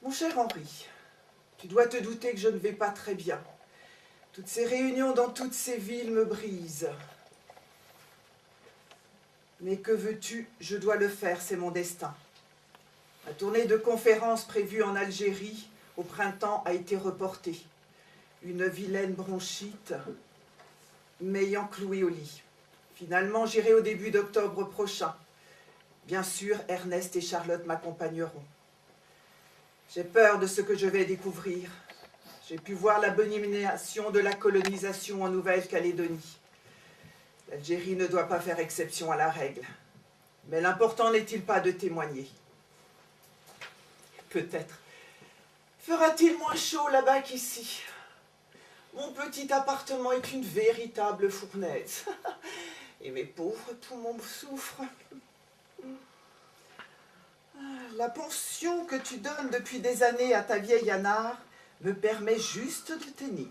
Mon cher Henri, tu dois te douter que je ne vais pas très bien. Toutes ces réunions dans toutes ces villes me brisent. Mais que veux-tu, je dois le faire, c'est mon destin. La tournée de conférences prévue en Algérie au printemps a été reportée. Une vilaine bronchite m'ayant cloué au lit. Finalement, j'irai au début d'octobre prochain. Bien sûr, Ernest et Charlotte m'accompagneront. J'ai peur de ce que je vais découvrir. J'ai pu voir l'abomination de la colonisation en Nouvelle-Calédonie. L'Algérie ne doit pas faire exception à la règle. Mais l'important n'est-il pas de témoigner? Peut-être. Fera-t-il moins chaud là-bas qu'ici? Mon petit appartement est une véritable fournaise. Et mes pauvres poumons souffrent. La pension que tu donnes depuis des années à ta vieille Anard me permet juste de tenir.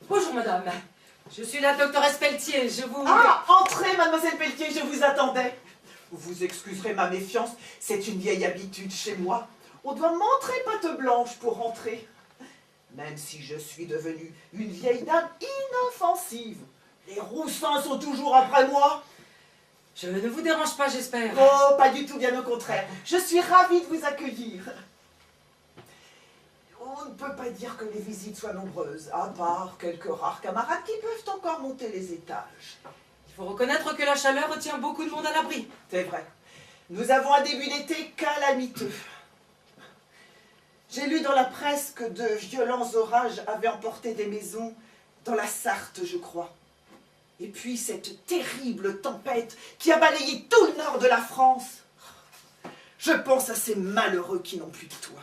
Bonjour madame, je suis la doctoresse Pelletier, je vous... Ah, entrez mademoiselle Pelletier, je vous attendais. Vous excuserez ma méfiance, c'est une vieille habitude chez moi. On doit montrer patte blanche pour rentrer. Même si je suis devenue une vieille dame inoffensive, les roussins sont toujours après moi. Je ne vous dérange pas, j'espère. Oh, pas du tout, bien au contraire. Je suis ravie de vous accueillir. On ne peut pas dire que les visites soient nombreuses, à part quelques rares camarades qui peuvent encore monter les étages. Il faut reconnaître que la chaleur retient beaucoup de monde à l'abri. C'est vrai. Nous avons un début d'été calamiteux. J'ai lu dans la presse que de violents orages avaient emporté des maisons dans la Sarthe, je crois. Et puis cette terrible tempête qui a balayé tout le nord de la France. Je pense à ces malheureux qui n'ont plus de toit.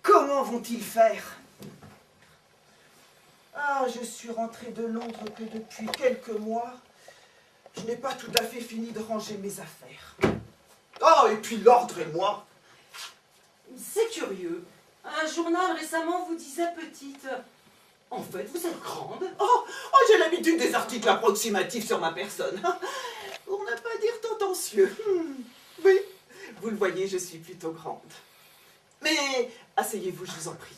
Comment vont-ils faire? Ah, je suis rentrée de Londres que depuis quelques mois. Je n'ai pas tout à fait fini de ranger mes affaires. Oh, et puis l'ordre et moi. C'est curieux. Un journal récemment vous disait petite. En fait, vous êtes grande. Oh, j'ai l'habitude des articles approximatifs sur ma personne. Pour ne pas dire tendancieux. Oui, vous le voyez, je suis plutôt grande. Mais asseyez-vous, je vous en prie.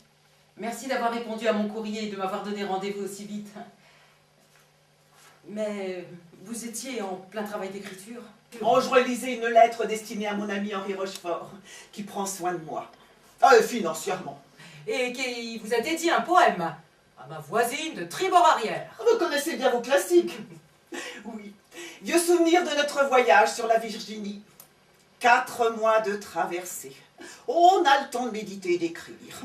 Merci d'avoir répondu à mon courrier et de m'avoir donné rendez-vous aussi vite. Mais vous étiez en plein travail d'écriture. Oh, je relisais une lettre destinée à mon ami Henri Rochefort, qui prend soin de moi. Financièrement. Et qui vous a dédié un poème à ma voisine de tribord arrière. Vous connaissez bien vos classiques. Oui. Vieux souvenir de notre voyage sur la Virginie. 4 mois de traversée. On a le temps de méditer et d'écrire.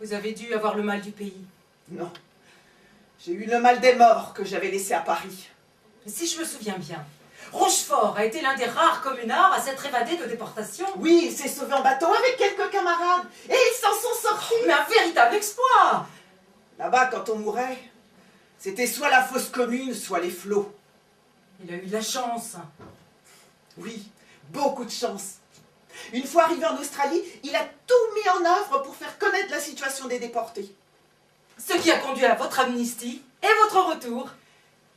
Vous avez dû avoir le mal du pays. Non. J'ai eu le mal des morts que j'avais laissé à Paris. Si je me souviens bien, Rochefort a été l'un des rares communards à s'être évadé de déportation. Oui, il s'est sauvé en bateau avec quelques camarades. Et ils s'en sont sortis. Mais un véritable exploit! Là-bas, quand on mourait, c'était soit la fosse commune, soit les flots. Il a eu de la chance. Oui, beaucoup de chance. Une fois arrivé en Australie, il a tout mis en œuvre pour faire connaître la situation des déportés. Ce qui a conduit à votre amnistie et votre retour.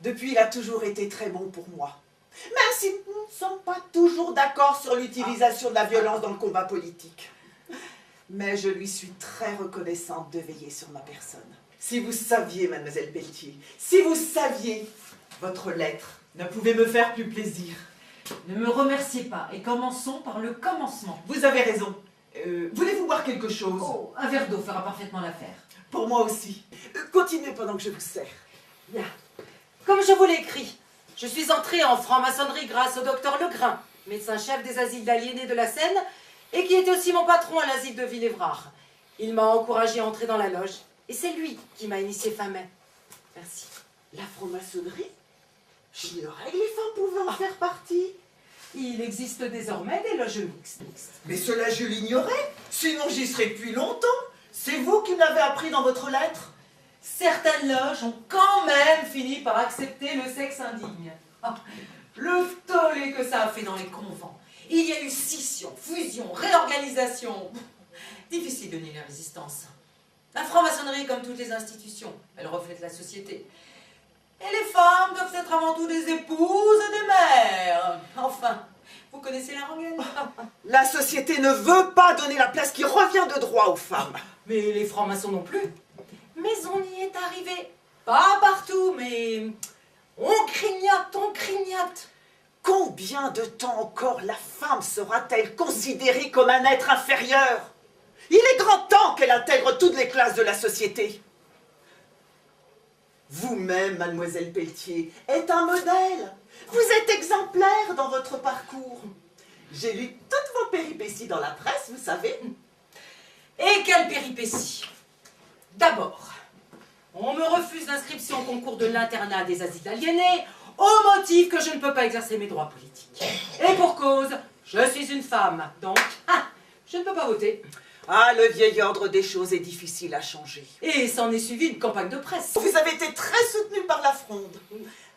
Depuis, il a toujours été très bon pour moi. Même si nous ne sommes pas toujours d'accord sur l'utilisation de la violence dans le combat politique. Mais je lui suis très reconnaissante de veiller sur ma personne. Si vous saviez, mademoiselle Pelletier, si vous saviez, votre lettre ne pouvait me faire plus plaisir. Ne me remerciez pas et commençons par le commencement. Vous avez raison. Voulez-vous boire quelque chose? Oh, un verre d'eau fera parfaitement l'affaire. Pour moi aussi. Continuez pendant que je vous sers. Bien. Comme je vous l'ai écrit, je suis entrée en franc-maçonnerie grâce au docteur Legrain, médecin-chef des asiles d'aliénés de la Seine, et qui était aussi mon patron à l'asile de Villévrard. Il m'a encouragée à entrer dans la loge, et c'est lui qui m'a initiée fin mai. Merci. La franc-maçonnerie? J'ignorais que les femmes pouvaient en faire partie. Il existe désormais des loges mixtes. Mais cela, je l'ignorais. Sinon, j'y serais depuis longtemps. C'est vous qui me l'avez appris dans votre lettre. Certaines loges ont quand même fini par accepter le sexe indigne. Ah, le tollé que ça a fait dans les convents. Il y a eu scission, fusion, réorganisation. Difficile de nier la résistance. La franc-maçonnerie, comme toutes les institutions, elle reflète la société. Et les femmes doivent être avant tout des épouses et des mères. Enfin, vous connaissez la rengaine. La société ne veut pas donner la place qui revient de droit aux femmes. Mais les francs-maçons non plus. Mais on y est arrivé. Pas partout, mais on grignote, on grignote. Combien de temps encore la femme sera-t-elle considérée comme un être inférieur? Il est grand temps qu'elle intègre toutes les classes de la société. Vous-même, mademoiselle Pelletier, êtes un modèle. Vous êtes exemplaire dans votre parcours. J'ai lu toutes vos péripéties dans la presse, vous savez. Et quelle péripétie! D'abord, on me refuse l'inscription au concours de l'internat des asiles aliénés au motif que je ne peux pas exercer mes droits politiques. Et pour cause, je suis une femme, donc je ne peux pas voter. Ah, le vieil ordre des choses est difficile à changer. Et s'en est suivi une campagne de presse. Vous avez été très soutenu par La Fronde,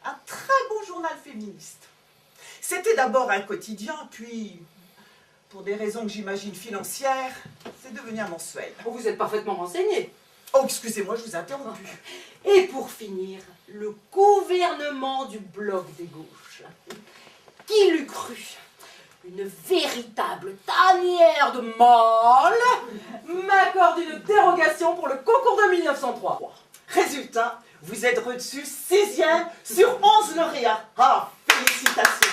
un très beau journal féministe. C'était d'abord un quotidien, puis, pour des raisons que j'imagine financières, c'est devenu un mensuel. Oh, vous êtes parfaitement renseigné. Oh, excusez-moi, je vous ai interrompu. Et pour finir, le gouvernement du bloc des gauches. Qui l'eût cru? Une véritable tanière de mâles m'accorde une dérogation pour le concours de 1903. Résultat, vous êtes reçu 6e sur 11 lauréats. Ah, félicitations.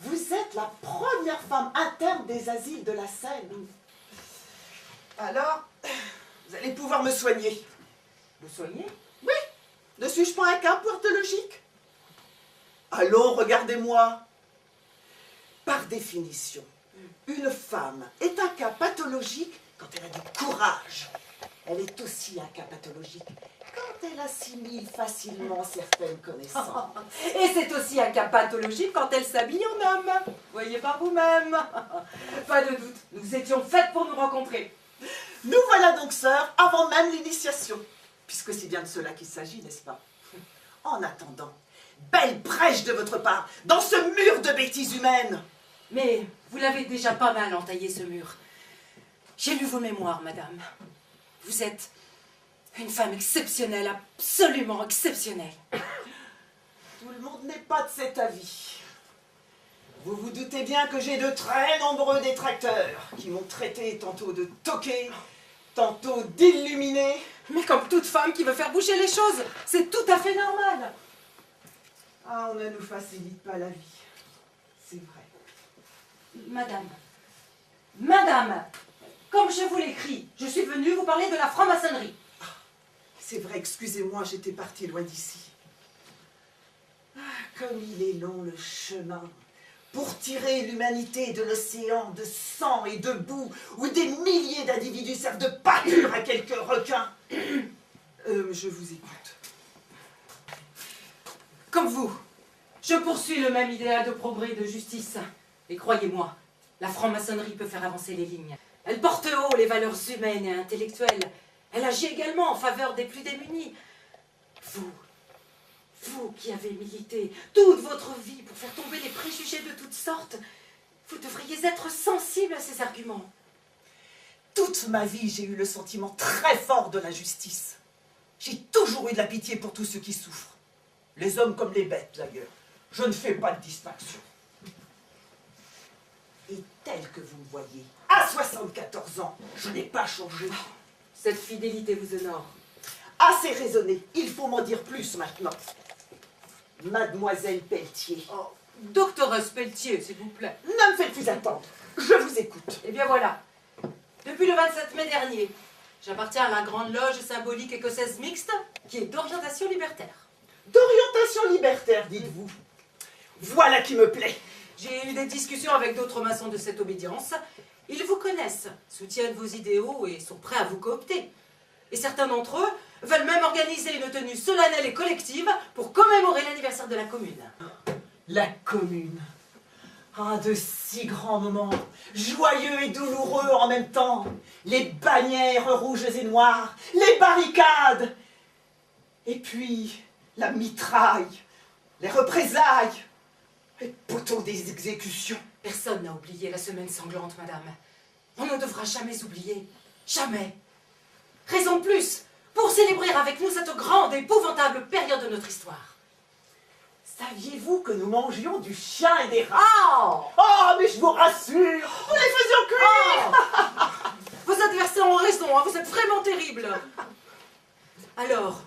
Vous êtes la première femme interne des asiles de la Seine. Alors, vous allez pouvoir me soigner. Vous soignez? Oui. Ne suis-je pas un cas pathologique? Allons, regardez-moi. Par définition, une femme est un cas pathologique quand elle a du courage. Elle est aussi un cas pathologique quand elle assimile facilement certaines connaissances. Et c'est aussi un cas pathologique quand elle s'habille en homme. Voyez par vous-même. Pas de doute, nous étions faites pour nous rencontrer. Nous voilà donc sœurs avant même l'initiation, puisque c'est bien de cela qu'il s'agit, n'est-ce pas? En attendant, belle brèche de votre part dans ce mur de bêtises humaines. Mais vous l'avez déjà pas mal entaillé, ce mur. J'ai lu vos mémoires, madame. Vous êtes une femme exceptionnelle, absolument exceptionnelle. Tout le monde n'est pas de cet avis. Vous vous doutez bien que j'ai de très nombreux détracteurs qui m'ont traité tantôt de toqué, tantôt d'illuminé. Mais comme toute femme qui veut faire bouger les choses, c'est tout à fait normal. Ah, on ne nous facilite pas la vie. C'est vrai. Madame, comme je vous l'écris, je suis venue vous parler de la franc-maçonnerie. C'est vrai, excusez-moi, j'étais partie loin d'ici. Ah, comme il est long le chemin pour tirer l'humanité de l'océan de sang et de boue où des milliers d'individus servent de pâture à quelques requins. Je vous écoute. Comme vous, je poursuis le même idéal de progrès et de justice. Et croyez-moi, la franc-maçonnerie peut faire avancer les lignes. Elle porte haut les valeurs humaines et intellectuelles. Elle agit également en faveur des plus démunis. Vous qui avez milité toute votre vie pour faire tomber les préjugés de toutes sortes, vous devriez être sensible à ces arguments. Toute ma vie, j'ai eu le sentiment très fort de la justice. J'ai toujours eu de la pitié pour tous ceux qui souffrent. Les hommes comme les bêtes, d'ailleurs. Je ne fais pas de distinction. Et tel que vous me voyez, à 74 ans, je n'ai pas changé. Cette fidélité vous honore. Assez raisonné, il faut m'en dire plus maintenant. Mademoiselle Pelletier. Oh, doctoresse Pelletier, s'il vous plaît. Ne me faites plus attendre, je vous écoute. Eh bien voilà, depuis le 27 mai dernier, j'appartiens à la grande loge symbolique écossaise mixte qui est d'orientation libertaire. D'orientation libertaire, dites-vous. Voilà qui me plaît. J'ai eu des discussions avec d'autres maçons de cette obédience. Ils vous connaissent, soutiennent vos idéaux et sont prêts à vous coopter. Et certains d'entre eux veulent même organiser une tenue solennelle et collective pour commémorer l'anniversaire de la commune. La commune. Ah, de si grands moments, joyeux et douloureux en même temps. Les bannières rouges et noires, les barricades. Et puis, la mitraille, les représailles, les poteaux des exécutions. Personne n'a oublié la semaine sanglante, madame. On ne devra jamais oublier. Jamais. Raison de plus pour célébrer avec nous cette grande et épouvantable période de notre histoire. Saviez-vous que nous mangions du chien et des rats? Oh! Oh, mais je vous rassure, nous les faisions cuire. Vos adversaires ont raison, hein, vous êtes vraiment terribles. Alors,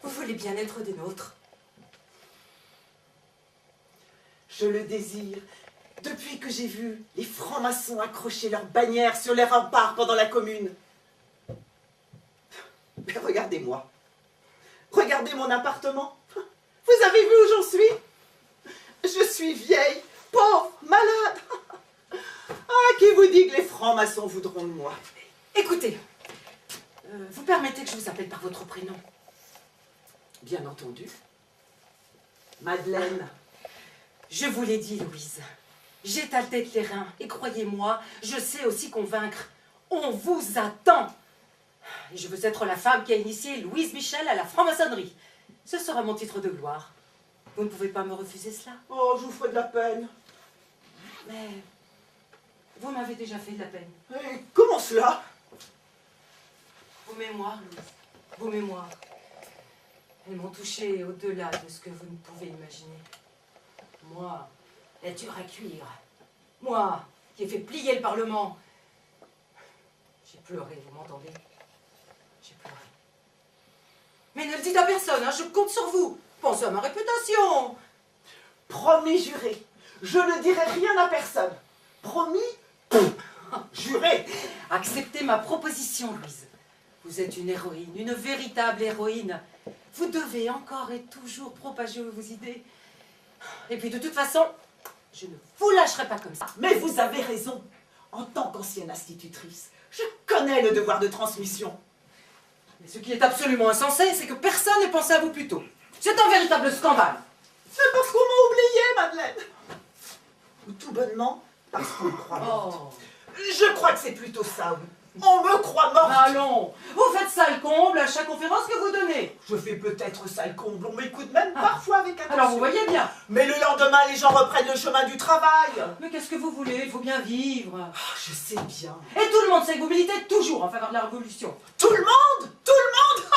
vous voulez bien être des nôtres? Je le désire, depuis que j'ai vu les francs-maçons accrocher leurs bannières sur les remparts pendant la Commune. Mais regardez-moi. Regardez mon appartement. Vous avez vu où j'en suis? Je suis vieille, pauvre, malade. Ah, qui vous dit que les francs-maçons voudront de moi? Écoutez, vous permettez que je vous appelle par votre prénom? Bien entendu. Madeleine. Je vous l'ai dit, Louise. J'ai ta tête les reins. Et croyez-moi, je sais aussi convaincre. On vous attend. Et je veux être la femme qui a initié Louise Michel à la franc-maçonnerie. Ce sera mon titre de gloire. Vous ne pouvez pas me refuser cela. Oh, je vous ferai de la peine. Mais vous m'avez déjà fait de la peine. Et comment cela? Vos mémoires, Louise. Vos mémoires. Elles m'ont touchée au-delà de ce que vous ne pouvez imaginer. Moi, la dure à cuire. Moi, qui ai fait plier le Parlement. J'ai pleuré, vous m'entendez? J'ai pleuré. Mais ne le dites à personne, hein, je compte sur vous. Pensez à ma réputation. Promis, juré. Je ne dirai rien à personne. Promis, juré. Acceptez ma proposition, Louise. Vous êtes une héroïne, une véritable héroïne. Vous devez encore et toujours propager vos idées. Et puis de toute façon, je ne vous lâcherai pas comme ça. Mais vous avez raison. En tant qu'ancienne institutrice, je connais le devoir de transmission. Mais ce qui est absolument insensé, c'est que personne n'ait pensé à vous plus tôt. C'est un véritable scandale. C'est parce qu'on m'a oublié, Madeleine. Ou tout bonnement, parce qu'on me croit morte. Je crois que c'est plutôt ça, oui. On me croit morte. Allons, vous faites ça le comble à chaque conférence que vous donnez. Je fais peut-être ça le comble, on m'écoute même parfois avec attention. Alors vous voyez bien. Mais le lendemain, les gens reprennent le chemin du travail. Mais qu'est-ce que vous voulez? Il faut bien vivre. Oh, je sais bien. Et tout le monde sait que vous militez toujours en faveur de la révolution. Tout le monde? Tout le monde?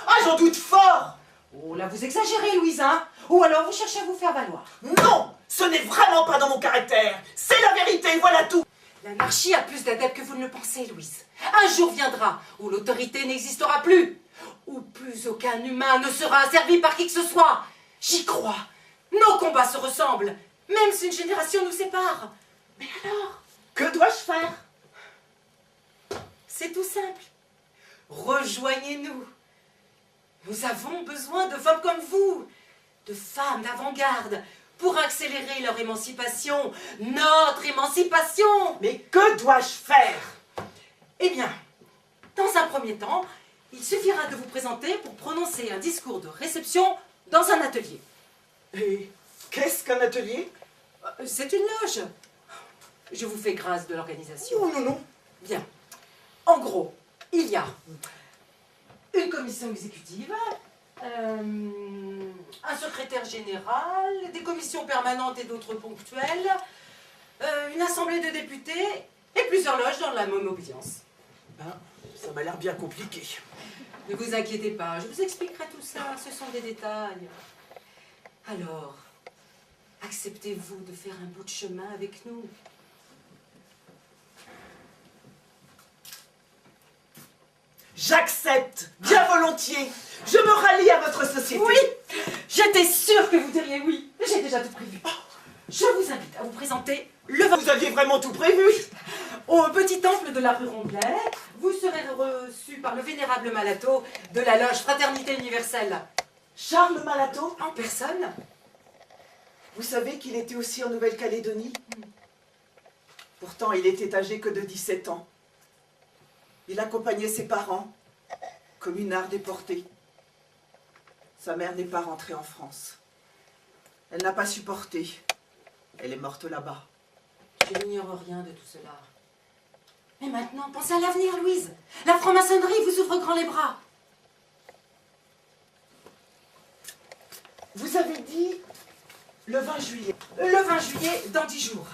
Ah, j'en doute fort. Oh là, vous exagérez, Louise, hein? Ou alors vous cherchez à vous faire valoir. Non, ce n'est vraiment pas dans mon caractère. C'est la vérité, voilà tout. L'anarchie a plus d'adeptes que vous ne le pensez, Louise. Un jour viendra où l'autorité n'existera plus, où plus aucun humain ne sera asservi par qui que ce soit. J'y crois. Nos combats se ressemblent, même si une génération nous sépare. Mais alors, Que dois-je faire? c'est tout simple. Rejoignez-nous. Nous avons besoin de femmes comme vous, de femmes d'avant-garde, pour accélérer leur émancipation, notre émancipation. Mais que dois-je faire? Eh bien, dans un premier temps, il suffira de vous présenter pour prononcer un discours de réception dans un atelier. Et qu'est-ce qu'un atelier? C'est une loge. Je vous fais grâce de l'organisation. Oh non, non. Bien. En gros, il y a une commission exécutive, un secrétaire général, des commissions permanentes et d'autres ponctuelles, une assemblée de députés et plusieurs loges dans la même audience. Ben, ça m'a l'air bien compliqué. Ne vous inquiétez pas, je vous expliquerai tout ça, ce sont des détails. Alors, acceptez-vous de faire un bout de chemin avec nous? J'accepte, bien volontiers. Je me rallie à votre société. Oui, j'étais sûre que vous diriez oui. J'ai déjà tout prévu. Je vous invite à vous présenter le Vous aviez vraiment tout prévu. au petit temple de la rue Rondelet. Vous serez reçu par le vénérable Malato de la loge Fraternité Universelle. Charles Malato, En personne. vous savez qu'il était aussi en Nouvelle-Calédonie? Pourtant, il était âgé que de 17 ans. Il accompagnait ses parents, communards déportés. Sa mère n'est pas rentrée en France. Elle n'a pas supporté. Elle est morte là-bas. Je n'ignore rien de tout cela. Mais maintenant, pensez à l'avenir, Louise. La franc-maçonnerie vous ouvre grand les bras. Vous avez dit le 20 juillet. Le 20 juillet, dans 10 jours.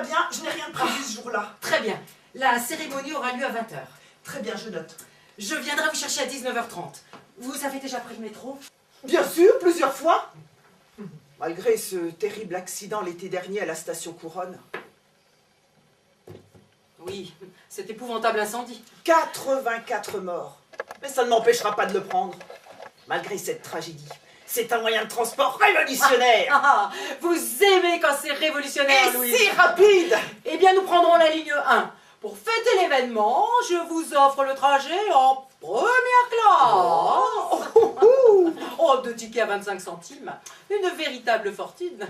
bien, je n'ai rien de prévu ce jour-là. Très bien. La cérémonie aura lieu à 20 h. Très bien, je note. Je viendrai vous chercher à 19 h 30. Vous avez déjà pris le métro? Bien sûr, plusieurs fois. Malgré ce terrible accident l'été dernier à la station Couronne. Oui, cet épouvantable incendie. 84 morts. Mais ça ne m'empêchera pas de le prendre. Malgré cette tragédie. C'est un moyen de transport révolutionnaire. Vous aimez quand c'est révolutionnaire, Et Louise. si rapide. Eh bien, nous prendrons la ligne 1. Pour fêter l'événement, je vous offre le trajet en première classe. Oh, 2 tickets à 25 centimes. Une véritable fortune.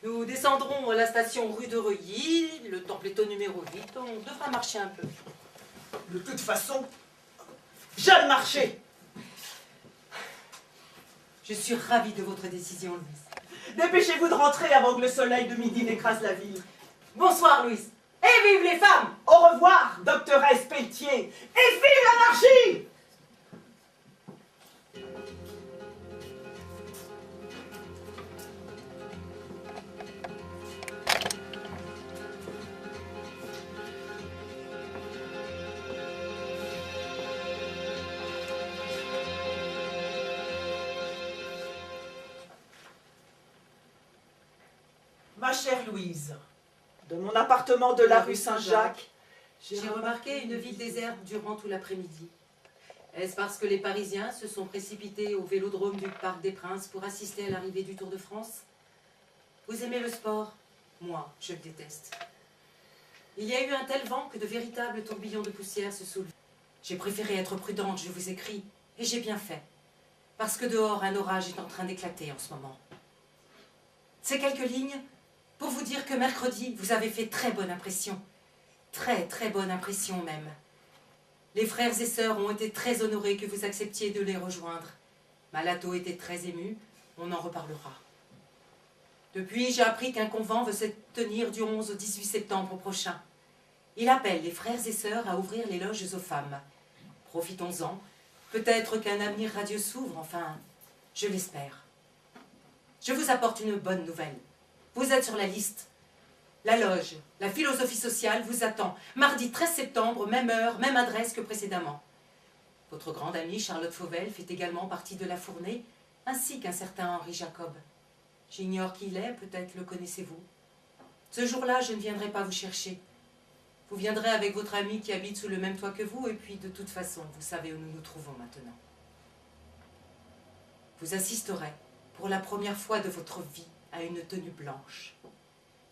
Nous descendrons à la station rue de Reuilly, le Templeton numéro 8. On devra marcher un peu. De toute façon, j'aime marcher. Je suis ravie de votre décision, Louise. Dépêchez-vous de rentrer avant que le soleil de midi n'écrase la ville. Bonsoir, Louise. Et vive les femmes! Au revoir, doctoresse Pelletier. Et vive l'anarchie! Ma chère Louise, de mon appartement de la rue Saint-Jacques, J'ai remarqué une ville déserte durant tout l'après-midi. Est-ce parce que les Parisiens se sont précipités au vélodrome du Parc des Princes pour assister à l'arrivée du Tour de France? Vous aimez le sport? Moi, je le déteste. Il y a eu un tel vent que de véritables tourbillons de poussière se soulèvent. J'ai préféré être prudente, je vous écris, et j'ai bien fait. Parce que dehors, un orage est en train d'éclater en ce moment. Ces quelques lignes pour vous dire que mercredi, vous avez fait très bonne impression. Très, très bonne impression même. Les frères et sœurs ont été très honorés que vous acceptiez de les rejoindre. Malato était très ému, on en reparlera. Depuis, j'ai appris qu'un convent veut se tenir du 11 au 18 septembre prochain. Il appelle les frères et sœurs à ouvrir les loges aux femmes. Profitons-en. Peut-être qu'un avenir radieux s'ouvre, enfin, je l'espère. Je vous apporte une bonne nouvelle. Vous êtes sur la liste. La loge, la philosophie sociale vous attend. Mardi 13 septembre, même heure, même adresse que précédemment. Votre grande amie Charlotte Fauvel fait également partie de la fournée, ainsi qu'un certain Henri Jacob. J'ignore qui il est, peut-être le connaissez-vous. Ce jour-là, je ne viendrai pas vous chercher. Vous viendrez avec votre ami qui habite sous le même toit que vous, et puis de toute façon, vous savez où nous nous trouvons maintenant. Vous assisterez, pour la première fois de votre vie, à une tenue blanche.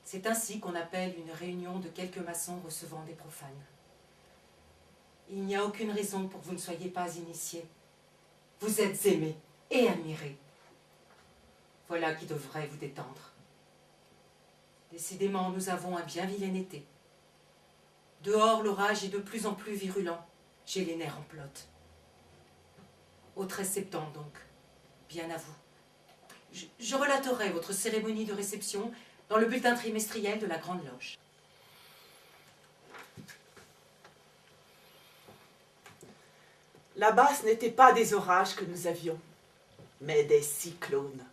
C'est ainsi qu'on appelle une réunion de quelques maçons recevant des profanes. Il n'y a aucune raison pour que vous ne soyez pas initiés. Vous êtes aimés et admirés. Voilà qui devrait vous détendre. Décidément, nous avons un bien vilain été. Dehors, l'orage est de plus en plus virulent. J'ai les nerfs en pelote. Au 13 septembre, donc. Bien à vous. Je relaterai votre cérémonie de réception dans le bulletin trimestriel de la Grande Loge. Là-bas, ce n'étaient pas des orages que nous avions, mais des cyclones.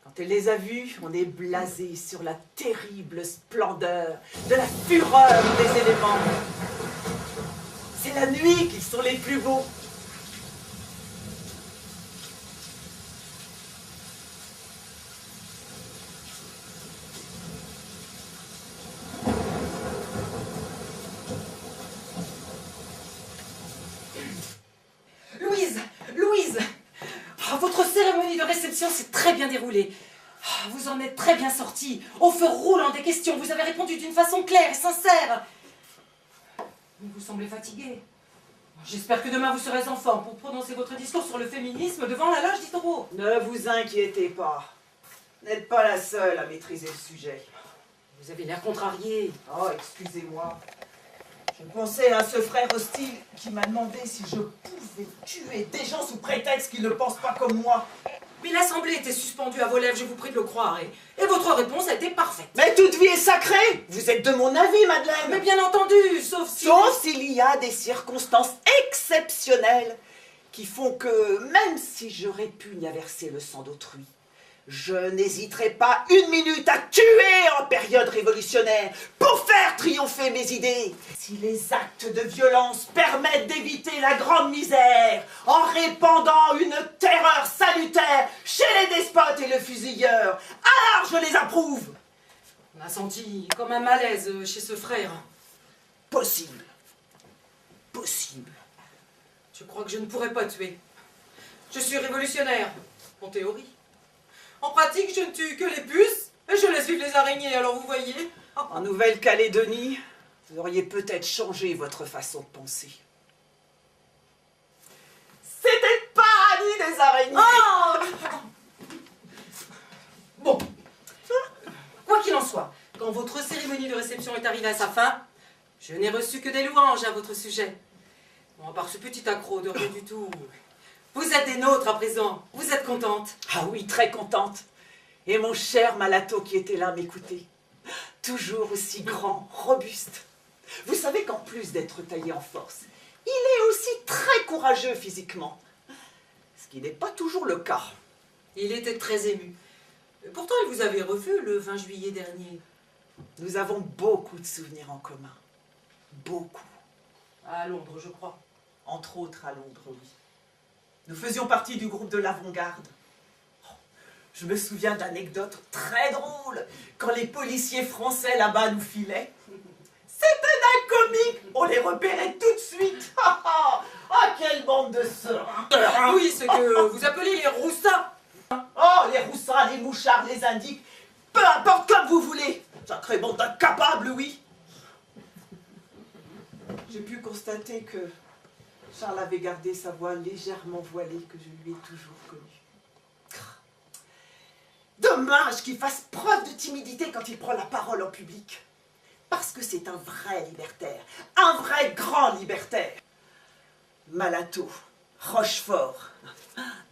Quand elle les a vus, on est blasé sur la terrible splendeur de la fureur des éléments. C'est la nuit qu'ils sont les plus beaux. Louise, votre cérémonie de réception s'est très bien déroulée. Vous en êtes très bien sortie. Au feu roulant des questions, vous avez répondu d'une façon claire et sincère. Vous semblez fatiguée. J'espère que demain vous serez en forme pour prononcer votre discours sur le féminisme devant la loge d'Itoro. Ne vous inquiétez pas. Vous n'êtes pas la seule à maîtriser le sujet. Vous avez l'air contrarié. Oh, excusez-moi. Je pensais à ce frère hostile qui m'a demandé si je pouvais tuer des gens sous prétexte qu'ils ne pensent pas comme moi. Mais l'assemblée était suspendue à vos lèvres, je vous prie de le croire, et votre réponse a été parfaite. Mais toute vie est sacrée. Vous êtes de mon avis, Madeleine. Mais bien entendu, sauf si... Sauf s'il y a des circonstances exceptionnelles qui font que, même si je répugne à verser le sang d'autrui, je n'hésiterai pas une minute à tuer en période période révolutionnaire pour faire triompher mes idées. Si les actes de violence permettent d'éviter la grande misère en répandant une terreur salutaire chez les despotes et le fusilleur, alors je les approuve. On a senti comme un malaise chez ce frère. Possible. Possible. Je crois que je ne pourrais pas tuer. Je suis révolutionnaire, en théorie. En pratique, je ne tue que les puces et je laisse vivre les araignées, alors vous voyez. En Nouvelle-Calédonie, vous auriez peut-être changé votre façon de penser. C'était le paradis des araignées. Bon, quoi qu'il en soit, quand votre cérémonie de réception est arrivée à sa fin, je n'ai reçu que des louanges à votre sujet. Bon, à part ce petit accroc de rien du tout. Vous êtes des nôtres à présent, vous êtes contente. Ah oui, très contente. Et mon cher Malato qui était là m'écouter. Toujours aussi grand, robuste. Vous savez qu'en plus d'être taillé en force, il est aussi très courageux physiquement. Ce qui n'est pas toujours le cas. Il était très ému. Pourtant, il vous avait revu le 20 juillet dernier. Nous avons beaucoup de souvenirs en commun. Beaucoup. À Londres, je crois. Entre autres à Londres, oui. Nous faisions partie du groupe de l'avant-garde. Je me souviens d'anecdotes très drôles quand les policiers français là-bas nous filaient. C'était d'un comique, on les repérait tout de suite. Ah, quelle bande de sœurs. Oui, ce que vous appelez les roussins. Oh, les roussins, les mouchards, les indiques, peu importe comme vous voulez. Sacrée bande d'incapables, oui. J'ai pu constater que Charles avait gardé sa voix légèrement voilée que je lui ai toujours connue. Dommage qu'il fasse preuve de timidité quand il prend la parole en public. Parce que c'est un vrai libertaire, un vrai grand libertaire. Malato, Rochefort,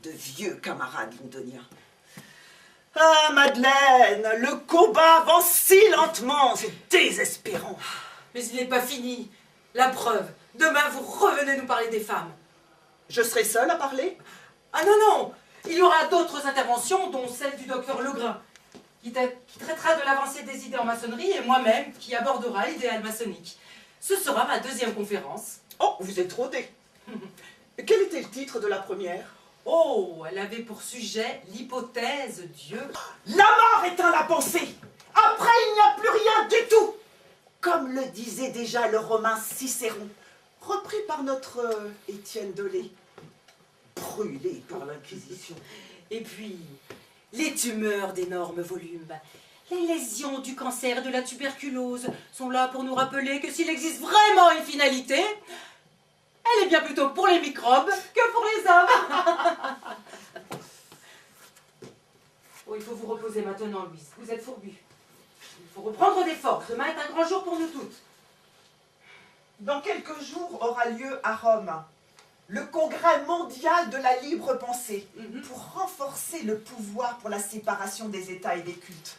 de vieux camarades londoniens. Ah, Madeleine, le combat avance si lentement, c'est désespérant. Mais il n'est pas fini. La preuve, demain vous revenez nous parler des femmes. Je serai seule à parler? Ah non, non, il y aura d'autres interventions, dont celle du docteur Legrain, qui traitera de l'avancée des idées en maçonnerie, et moi-même, qui abordera l'idéal maçonnique. Ce sera ma deuxième conférence. Oh, vous êtes rodé. Quel était le titre de la première? Oh, elle avait pour sujet l'hypothèse Dieu. La mort éteint la pensée. Après, il n'y a plus rien du tout. Comme le disait déjà le Romain Cicéron, repris par notre Étienne Dolé, brûlé par l'Inquisition. Et puis, les tumeurs d'énormes volumes, les lésions du cancer, de la tuberculose, sont là pour nous rappeler que s'il existe vraiment une finalité, elle est bien plutôt pour les microbes que pour les hommes. Oh, il faut vous reposer maintenant, Louise. Vous êtes fourbue. Il faut reprendre des forces. Demain est un grand jour pour nous toutes. Dans quelques jours aura lieu à Rome le congrès mondial de la libre pensée pour renforcer le pouvoir pour la séparation des États et des cultes.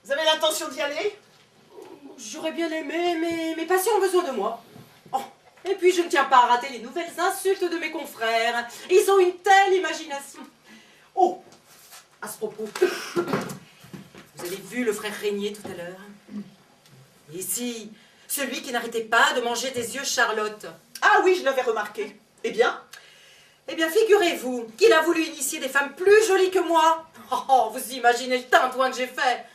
Vous avez l'intention d'y aller? J'aurais bien aimé, mais mes patients ont besoin de moi. Oh, et puis je ne tiens pas à rater les nouvelles insultes de mes confrères. Ils ont une telle imagination. Oh, à ce propos, vous avez vu le frère Régnier tout à l'heure? Ici, celui qui n'arrêtait pas de manger des yeux Charlotte. Ah oui, je l'avais remarqué. Eh bien? Eh bien, figurez-vous qu'il a voulu initier des femmes plus jolies que moi. Oh, vous imaginez le tintouin que j'ai fait.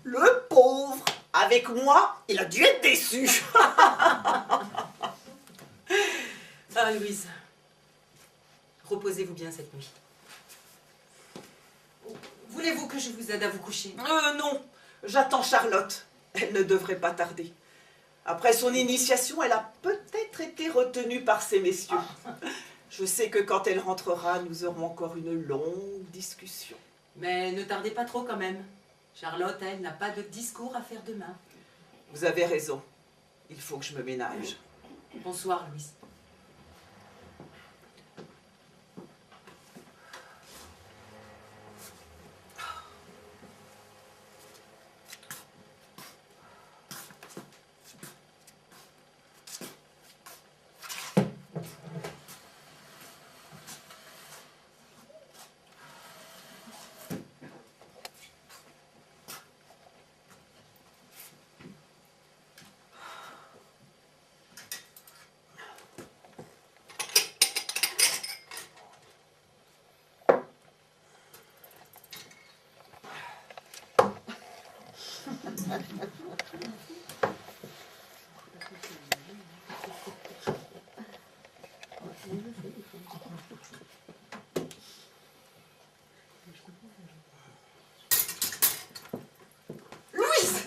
Le pauvre, avec moi, il a dû être déçu. Ah, Louise, reposez-vous bien cette nuit. Voulez-vous que je vous aide à vous coucher? Non, j'attends Charlotte. Elle ne devrait pas tarder. Après son initiation, elle a peut-être été retenue par ces messieurs. Je sais que quand elle rentrera, nous aurons encore une longue discussion. Mais ne tardez pas trop quand même. Charlotte, elle, n'a pas de discours à faire demain. Vous avez raison. Il faut que je me ménage. Bonsoir, Louise. Louise,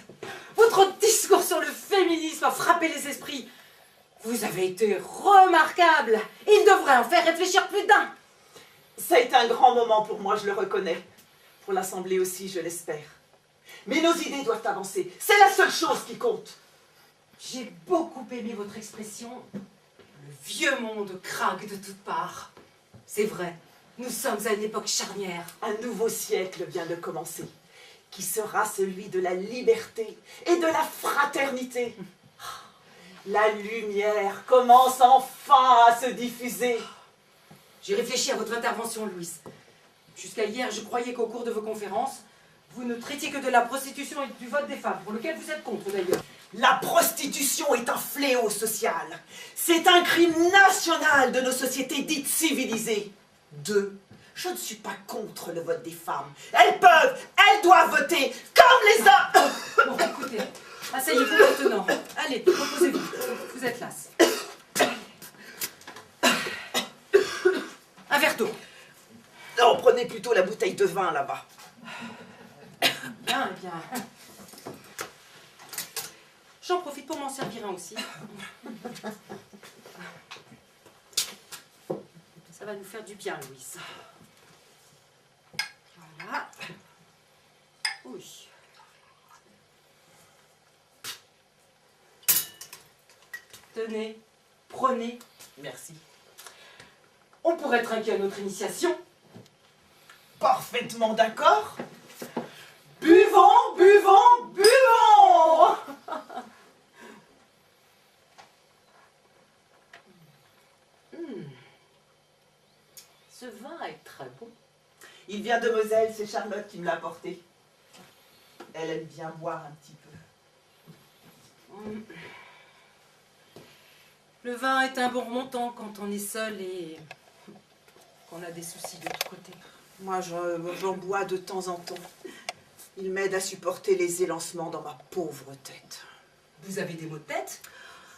votre discours sur le féminisme a frappé les esprits. Vous avez été remarquable. Il devrait en faire réfléchir plus d'un. Ça a été un grand moment pour moi, je le reconnais. Pour l'Assemblée aussi, je l'espère. Mais nos idées doivent avancer. C'est la seule chose qui compte. J'ai beaucoup aimé votre expression. Le vieux monde craque de toutes parts. C'est vrai, nous sommes à une époque charnière. Un nouveau siècle vient de commencer, qui sera celui de la liberté et de la fraternité. La lumière commence enfin à se diffuser. J'ai réfléchi à votre intervention, Louise. Jusqu'à hier, je croyais qu'au cours de vos conférences, vous ne traitiez que de la prostitution et du vote des femmes, pour lequel vous êtes contre d'ailleurs. La prostitution est un fléau social. C'est un crime national de nos sociétés dites civilisées. 2. Je ne suis pas contre le vote des femmes. Elles peuvent, elles doivent voter comme les hommes. Bon, écoutez, asseyez-vous maintenant. Allez, reposez-vous. Vous êtes lasse. Un verre d'eau. Non, prenez plutôt la bouteille de vin là-bas. Bien, eh bien. J'en profite pour m'en servir un aussi. Ça va nous faire du bien, Louise. Voilà. Oui. Tenez, prenez. Merci. On pourrait trinquer à notre initiation. Parfaitement d'accord. Buvons, buvons, buvons. Ce vin est très bon. Il vient de Moselle, c'est Charlotte qui me l'a apporté. Elle aime bien boire un petit peu. Le vin est un bon remontant quand on est seul et qu'on a des soucis de tous côtés. Moi, j'en bois de temps en temps. Il m'aide à supporter les élancements dans ma pauvre tête. Vous avez des maux de tête?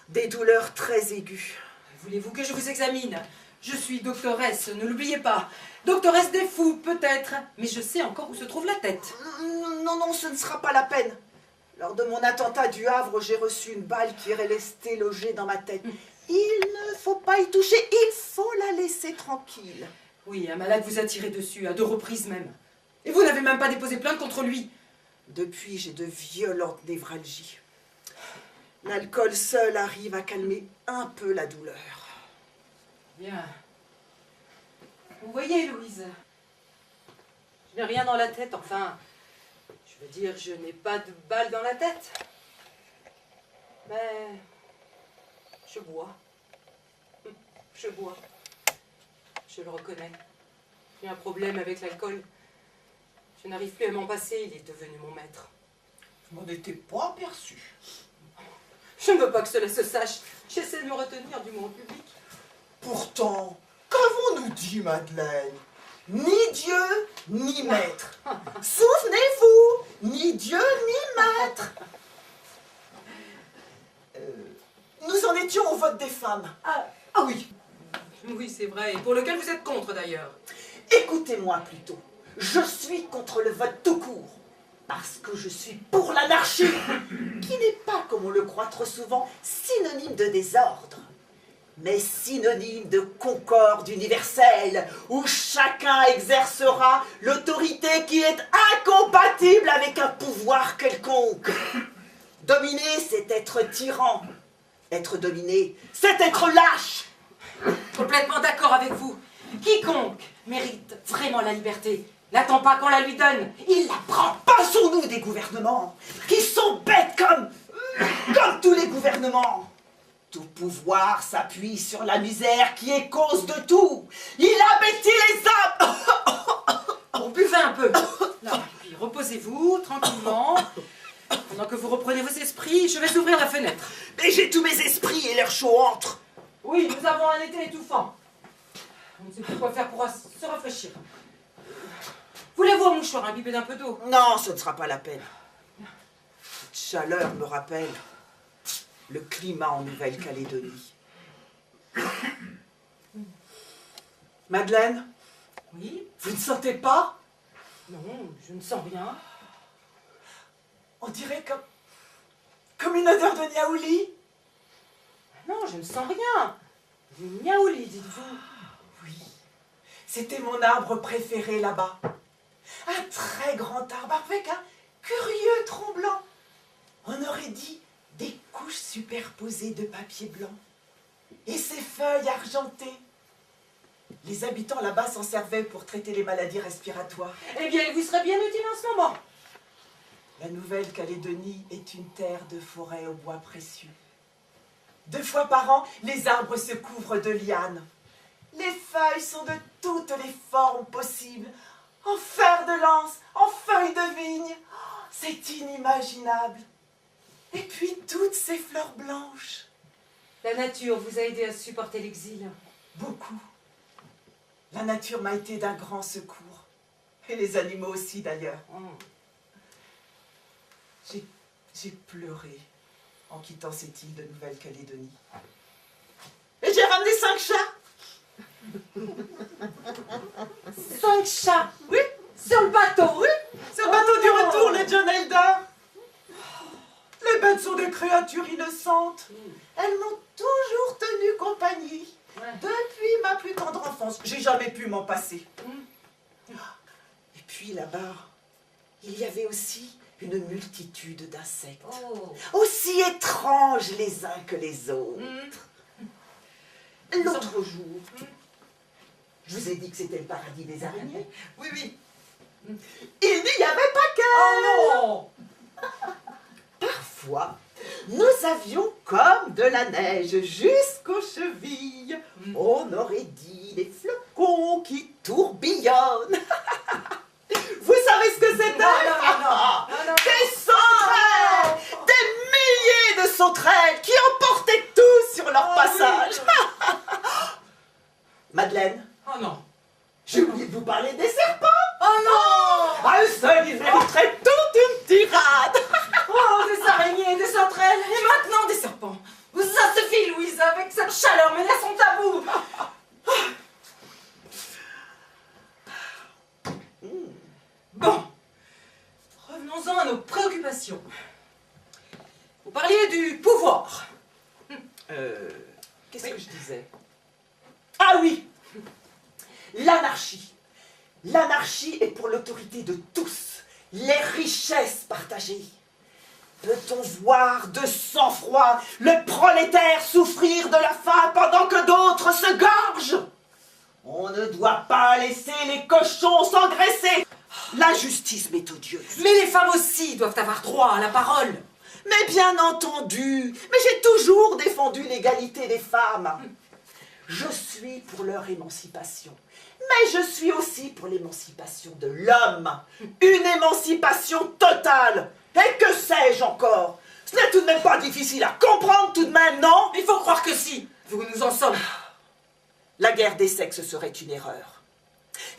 Des douleurs très aiguës. Voulez-vous que je vous examine? Je suis doctoresse, ne l'oubliez pas. Doctoresse des fous, peut-être, mais je sais encore où se trouve la tête. Non, non, ce ne sera pas la peine. Lors de mon attentat du Havre, j'ai reçu une balle qui est restée logée dans ma tête. Il ne faut pas y toucher, il faut la laisser tranquille. Oui, un malade vous a tiré dessus, à 2 reprises même. Et vous n'avez même pas déposé plainte contre lui. Depuis, j'ai de violentes névralgies. L'alcool seul arrive à calmer un peu la douleur. Bien. Vous voyez, Louise, je n'ai rien dans la tête, enfin, je veux dire, je n'ai pas de balle dans la tête. Mais je bois. Je bois. Je le reconnais. J'ai un problème avec l'alcool. Je n'arrive plus à m'en passer, il est devenu mon maître. Je m'en étais pas aperçu. Je ne veux pas que cela se sache. J'essaie de me retenir du monde public. Pourtant, qu'avons-nous dit, Madeleine? Ni Dieu, ni maître. Souvenez-vous, ni Dieu, ni maître. Nous en étions au vote des femmes. Ah oui. Oui, c'est vrai, et pour lequel vous êtes contre d'ailleurs. Écoutez-moi plutôt. Je suis contre le vote tout court. Parce que je suis pour l'anarchie, qui n'est pas, comme on le croit trop souvent, synonyme de désordre, mais synonyme de concorde universelle, où chacun exercera l'autorité qui est incompatible avec un pouvoir quelconque. Dominer, c'est être tyran. Être dominé, c'est être lâche. Complètement d'accord avec vous. Quiconque mérite vraiment la liberté n'attend pas qu'on la lui donne. Il la prend. Passons-nous des gouvernements qui sont bêtes comme tous les gouvernements. Tout pouvoir s'appuie sur la misère qui est cause de tout. Il abêtit les hommes. Bon, buvez un peu. Là, et puis reposez-vous tranquillement. Pendant que vous reprenez vos esprits, je vais ouvrir la fenêtre. Mais j'ai tous mes esprits et l'air chaud entre. Oui, nous avons un été étouffant. On ne sait plus quoi faire pour se rafraîchir. Voulez-vous un mouchoir imbibé d'un peu d'eau? Non, ce ne sera pas la peine. chaleur me rappelle le climat en Nouvelle-Calédonie. Madeleine, Oui? vous ne sentez pas? Non, je ne sens rien. On dirait comme une odeur de niaouli. Non, je ne sens rien. Du niaouli, dites-vous. Oui, c'était mon arbre préféré là-bas. Un très grand arbre avec un curieux tronc blanc. On aurait dit des couches superposées de papier blanc. Et ses feuilles argentées. Les habitants là-bas s'en servaient pour traiter les maladies respiratoires. Eh bien, il vous serait bien utile en ce moment. La Nouvelle-Calédonie est une terre de forêts au bois précieux. 2 fois par an, les arbres se couvrent de lianes. Les feuilles sont de toutes les formes possibles. En fer de lance, en feuilles de vigne. Oh, c'est inimaginable. Et puis toutes ces fleurs blanches. La nature vous a aidé à supporter l'exil. Beaucoup. La nature m'a été d'un grand secours. Et les animaux aussi d'ailleurs. J'ai pleuré en quittant cette île de Nouvelle-Calédonie. Et j'ai ramené 5 chats. 5 chats. Oui, Sur le bateau. oui, sur le bateau du retour, le John Elder. Les bêtes sont des créatures innocentes. Elles m'ont toujours tenu compagnie. Ouais. Depuis ma plus tendre enfance. J'ai jamais pu m'en passer. Et puis là-bas, il y avait aussi une multitude d'insectes. Oh. Aussi étranges les uns que les autres. L'autre jour, je vous ai dit que c'était le paradis des araignées. Oui, oui. Il n'y avait pas qu'elles. Oh non. Parfois, nous avions comme de la neige jusqu'aux chevilles. On aurait dit des flocons qui tourbillonnent. Vous savez ce que c'était? Non. Des sauterelles! Des milliers de sauterelles qui emportaient tout sur leur passage. Madeleine, Oh non. j'ai oublié de vous parler des serpents. Oh non. À eux seuls, ils mériteraient toute une tirade. Oh, des araignées, des sauterelles, et maintenant des serpents. Ça suffit, Louise, avec cette chaleur, mais laissons tabou. Bon, revenons-en à nos préoccupations. Vous parliez du pouvoir. Qu'est-ce que je disais? Ah oui, l'anarchie. L'anarchie est pour l'autorité de tous. Les richesses partagées. Peut-on voir de sang-froid le prolétaire souffrir de la faim pendant que d'autres se gorgent? On ne doit pas laisser les cochons s'engraisser. La justice m'est odieuse. Mais les femmes aussi doivent avoir droit à la parole. Mais bien entendu, mais j'ai toujours défendu l'égalité des femmes. Je suis pour leur émancipation, mais je suis aussi pour l'émancipation de l'homme. Une émancipation totale. Et que sais-je encore? Ce n'est tout de même pas difficile à comprendre tout de même, non? Il faut croire que si. Vous nous en sommes. La guerre des sexes serait une erreur.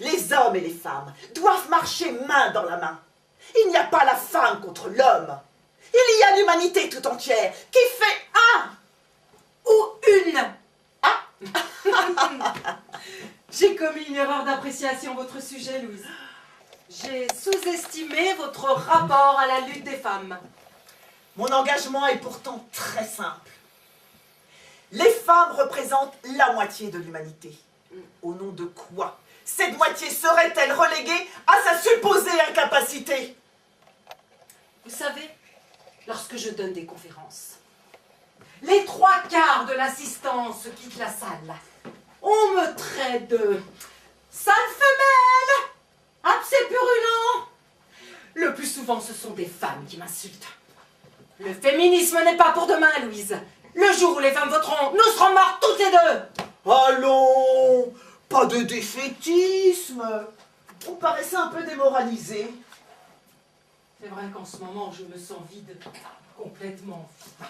Les hommes et les femmes doivent marcher main dans la main. Il n'y a pas la femme contre l'homme. Il y a l'humanité tout entière qui fait un Ou une. J'ai commis une erreur d'appréciation à votre sujet, Louise. J'ai sous-estimé votre rapport à la lutte des femmes. Mon engagement est pourtant très simple. Les femmes représentent la moitié de l'humanité. Au nom de quoi cette moitié serait-elle reléguée à sa supposée incapacité? Vous savez, lorsque je donne des conférences, les 3/4 de l'assistance quittent la salle. On me traite de sale femelle, abcès purulent. Le plus souvent, ce sont des femmes qui m'insultent. Le féminisme n'est pas pour demain, Louise. Le jour où les femmes voteront, nous serons morts toutes les deux. Allons, pas de défaitisme. On paraissait un peu démoralisé. C'est vrai qu'en ce moment, je me sens vide, complètement vide.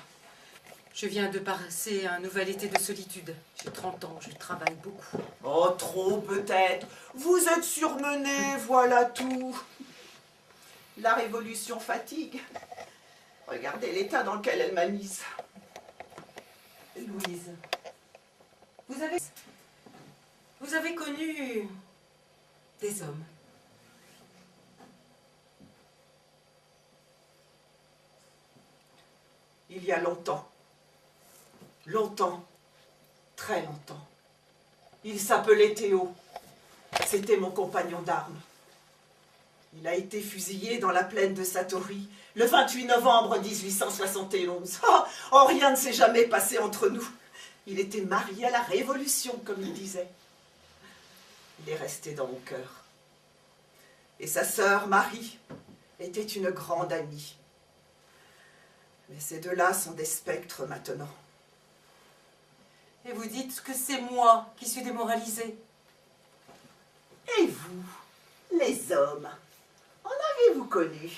Je viens de passer un nouvel été de solitude. J'ai 30 ans, je travaille beaucoup. Oh, trop peut-être. Vous êtes surmené, voilà tout. La révolution fatigue. Regardez l'état dans lequel elle m'a mise. Louise, vous avez connu des hommes. Il y a longtemps. Longtemps. Très longtemps. Il s'appelait Théo. C'était mon compagnon d'armes. Il a été fusillé dans la plaine de Satori le 28 novembre 1871. Oh, rien ne s'est jamais passé entre nous. Il était marié à la Révolution, comme il disait. Il est resté dans mon cœur. Et sa sœur, Marie, était une grande amie. Mais ces deux-là sont des spectres maintenant. Et vous dites que c'est moi qui suis démoralisée. Et vous, les hommes, en avez-vous connu?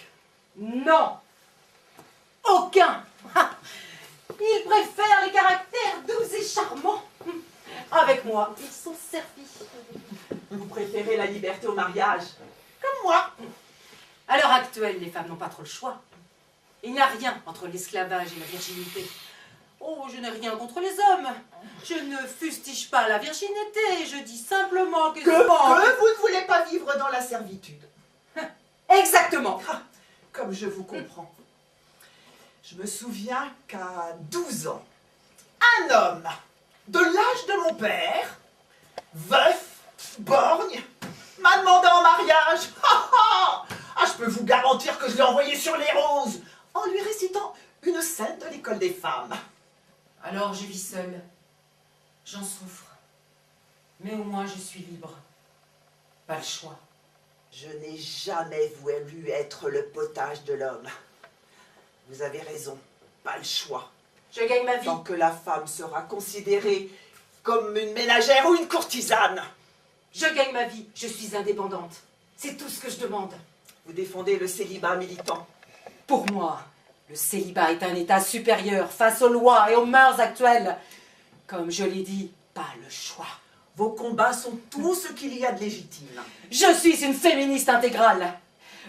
Non! Aucun! Ils préfèrent les caractères doux et charmants. Avec moi, ils sont servis. Vous préférez la liberté au mariage, comme moi. À l'heure actuelle, les femmes n'ont pas trop le choix. Il n'y a rien entre l'esclavage et la virginité. Oh, je n'ai rien contre les hommes. Je ne fustige pas la virginité. Je dis simplement que... Que vous ne voulez pas vivre dans la servitude. Exactement. Comme je vous comprends. Je me souviens qu'à 12 ans, un homme de l'âge de mon père, veuf, borgne, m'a demandé en mariage. Je peux vous garantir que je l'ai envoyé sur les roses en lui récitant une scène de l'école des femmes. Alors je vis seule. J'en souffre. Mais au moins je suis libre. Pas le choix. Je n'ai jamais voulu être le potage de l'homme. Vous avez raison, pas le choix. Je gagne ma vie. Tant que la femme sera considérée comme une ménagère ou une courtisane. Je gagne ma vie. Je suis indépendante. C'est tout ce que je demande. Vous défendez le célibat militant. Pour moi, le célibat est un état supérieur face aux lois et aux mœurs actuelles. Comme je l'ai dit, pas le choix. Vos combats sont tout ce qu'il y a de légitime. Je suis une féministe intégrale.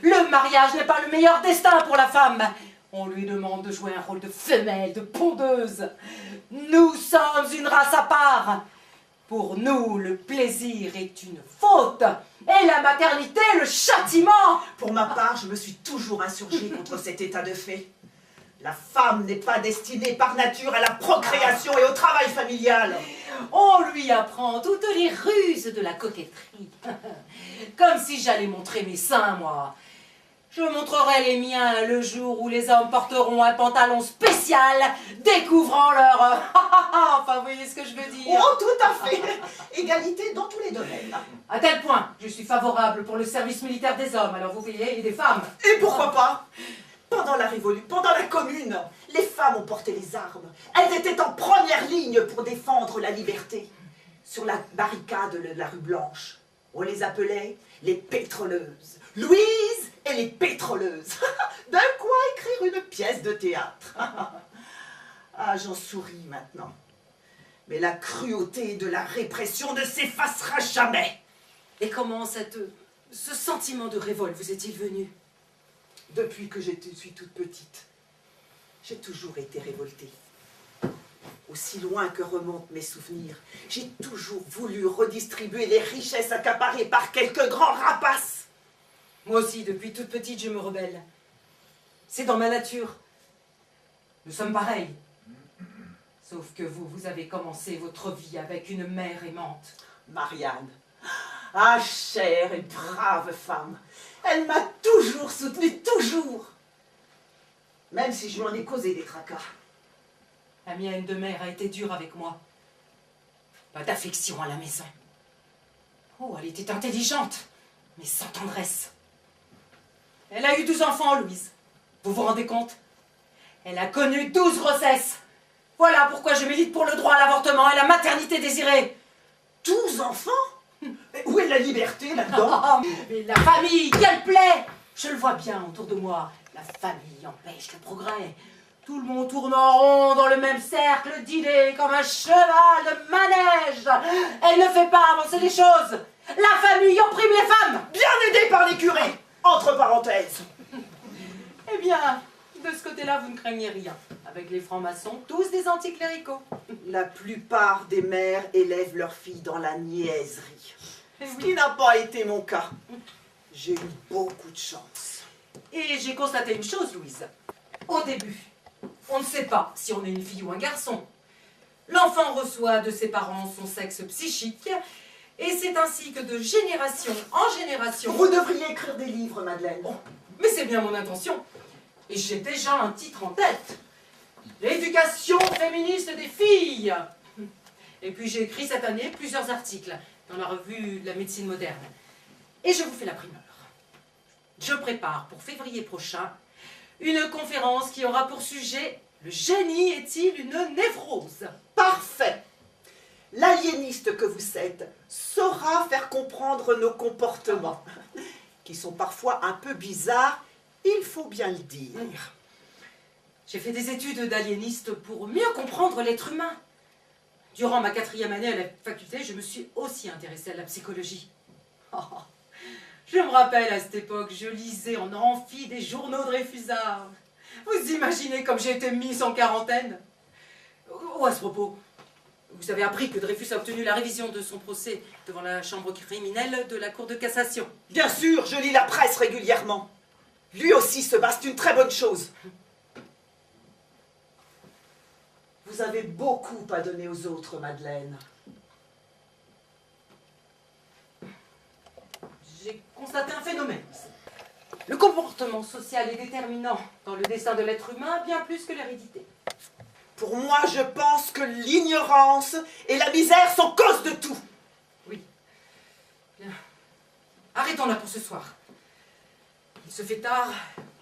Le mariage n'est pas le meilleur destin pour la femme. On lui demande de jouer un rôle de femelle, de pondeuse. Nous sommes une race à part. Pour nous, le plaisir est une faute. Et la maternité, le châtiment. Pour ma part, je me suis toujours insurgée contre cet état de fait. La femme n'est pas destinée par nature à la procréation et au travail familial. On lui apprend toutes les ruses de la coquetterie. Comme si j'allais montrer mes seins, moi. Je montrerai les miens le jour où les hommes porteront un pantalon spécial, découvrant leur... Enfin, vous voyez ce que je veux dire. Oh, tout à fait. Égalité dans tous les domaines. À tel point, je suis favorable pour le service militaire des hommes, alors vous voyez, et des femmes. Et pourquoi pas? Pendant la Révolution, pendant la Commune, les femmes ont porté les armes. Elles étaient en première ligne pour défendre la liberté. Sur la barricade de la rue Blanche, on les appelait les pétroleuses. Louise et les pétroleuses. De quoi écrire une pièce de théâtre. Ah, j'en souris maintenant. Mais la cruauté de la répression ne s'effacera jamais. Et comment ce sentiment de révolte vous est-il venu? Depuis que je suis toute petite, j'ai toujours été révoltée. Aussi loin que remontent mes souvenirs, j'ai toujours voulu redistribuer les richesses accaparées par quelques grands rapaces. Moi aussi, depuis toute petite, je me rebelle. C'est dans ma nature. Nous sommes pareils. Sauf que vous avez commencé votre vie avec une mère aimante. Marianne, ah chère et brave femme, elle m'a toujours soutenue, toujours. Même si je lui en ai causé des tracas. La mienne de mère a été dure avec moi. Pas d'affection à la maison. Oh, elle était intelligente, mais sans tendresse. Elle a eu 12 enfants, Louise. Vous vous rendez compte? Elle a connu 12 grossesses. Voilà pourquoi je milite pour le droit à l'avortement et la maternité désirée. 12 enfants? Mais où est la liberté là-dedans? Mais la famille, quelle plaie! Je le vois bien autour de moi. La famille empêche le progrès. Tout le monde tourne en rond dans le même cercle d'idées comme un cheval de manège. Elle ne fait pas avancer les choses. La famille opprime les femmes. Bien aidé par les curés, entre parenthèses. Eh bien, De ce côté-là, vous ne craignez rien. Avec les francs-maçons, tous des anticléricaux. La plupart des mères élèvent leurs filles dans la niaiserie. Eh Ce oui. qui n'a pas été mon cas. J'ai eu beaucoup de chance. Et j'ai constaté une chose, Louise. Au début, on ne sait pas si on est une fille ou un garçon. L'enfant reçoit de ses parents son sexe psychique, et c'est ainsi que de génération en génération... Vous devriez écrire des livres, Madeleine. Oh, mais c'est bien mon intention. Et j'ai déjà un titre en tête. L'éducation féministe des filles. Et puis j'ai écrit cette année plusieurs articles dans la revue de la médecine moderne. Et je vous fais la primeur. Je prépare pour février prochain une conférence qui aura pour sujet « Le génie est-il une névrose ?» Parfait. L'aliéniste que vous êtes saura faire comprendre nos comportements, qui sont parfois un peu bizarres, il faut bien le dire. J'ai fait des études d'aliéniste pour mieux comprendre l'être humain. Durant ma 4e année à la faculté, je me suis aussi intéressée à la psychologie. Oh, je me rappelle à cette époque, je lisais en amphi des journaux de Dreyfusard. Vous imaginez comme j'ai été mise en quarantaine? Oh, à ce propos, vous avez appris que Dreyfus a obtenu la révision de son procès devant la chambre criminelle de la Cour de cassation. Bien sûr, je lis la presse régulièrement. Lui aussi se bat, c'est une très bonne chose. Vous avez beaucoup à donner aux autres, Madeleine. J'ai constaté un phénomène. Le comportement social est déterminant dans le destin de l'être humain, bien plus que l'hérédité. Pour moi, je pense que l'ignorance et la misère sont cause de tout. Oui. Bien. Arrêtons là pour ce soir. Il se fait tard,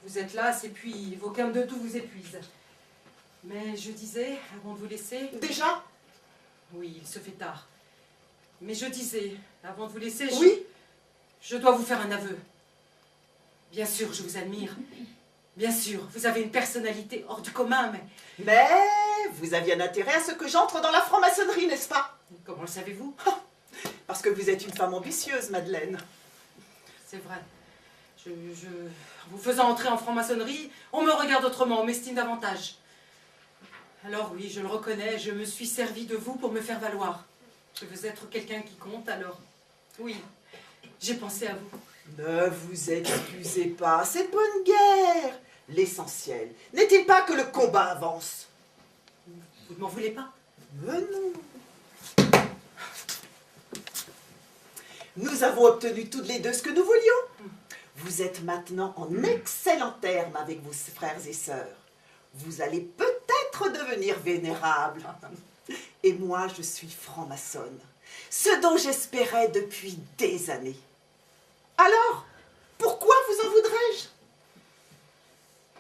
vous êtes las et puis vos quintes de tout vous épuisent. Mais je disais, avant de vous laisser... Déjà? Oui, il se fait tard. Mais je disais, avant de vous laisser... Oui? Je dois vous faire un aveu. Bien sûr, je vous admire. Bien sûr, vous avez une personnalité hors du commun, mais... Mais vous aviez un intérêt à ce que j'entre dans la franc-maçonnerie, n'est-ce pas? Comment le savez-vous? Parce que vous êtes une femme ambitieuse, Madeleine. C'est vrai. En vous faisant entrer en franc-maçonnerie, on me regarde autrement, on m'estime davantage. Alors oui, je le reconnais, je me suis servi de vous pour me faire valoir. Je veux être quelqu'un qui compte, alors... Oui, j'ai pensé à vous. Ne vous excusez pas, c'est bonne guerre. L'essentiel n'est-il pas que le combat avance? Vous ne m'en voulez pas? Mais non. Nous avons obtenu toutes les deux ce que nous voulions. Vous êtes maintenant en excellent terme avec vos frères et sœurs. Vous allez peut-être devenir vénérable. Et moi, je suis franc-maçonne. Ce dont j'espérais depuis des années. Alors, pourquoi vous en voudrais-je?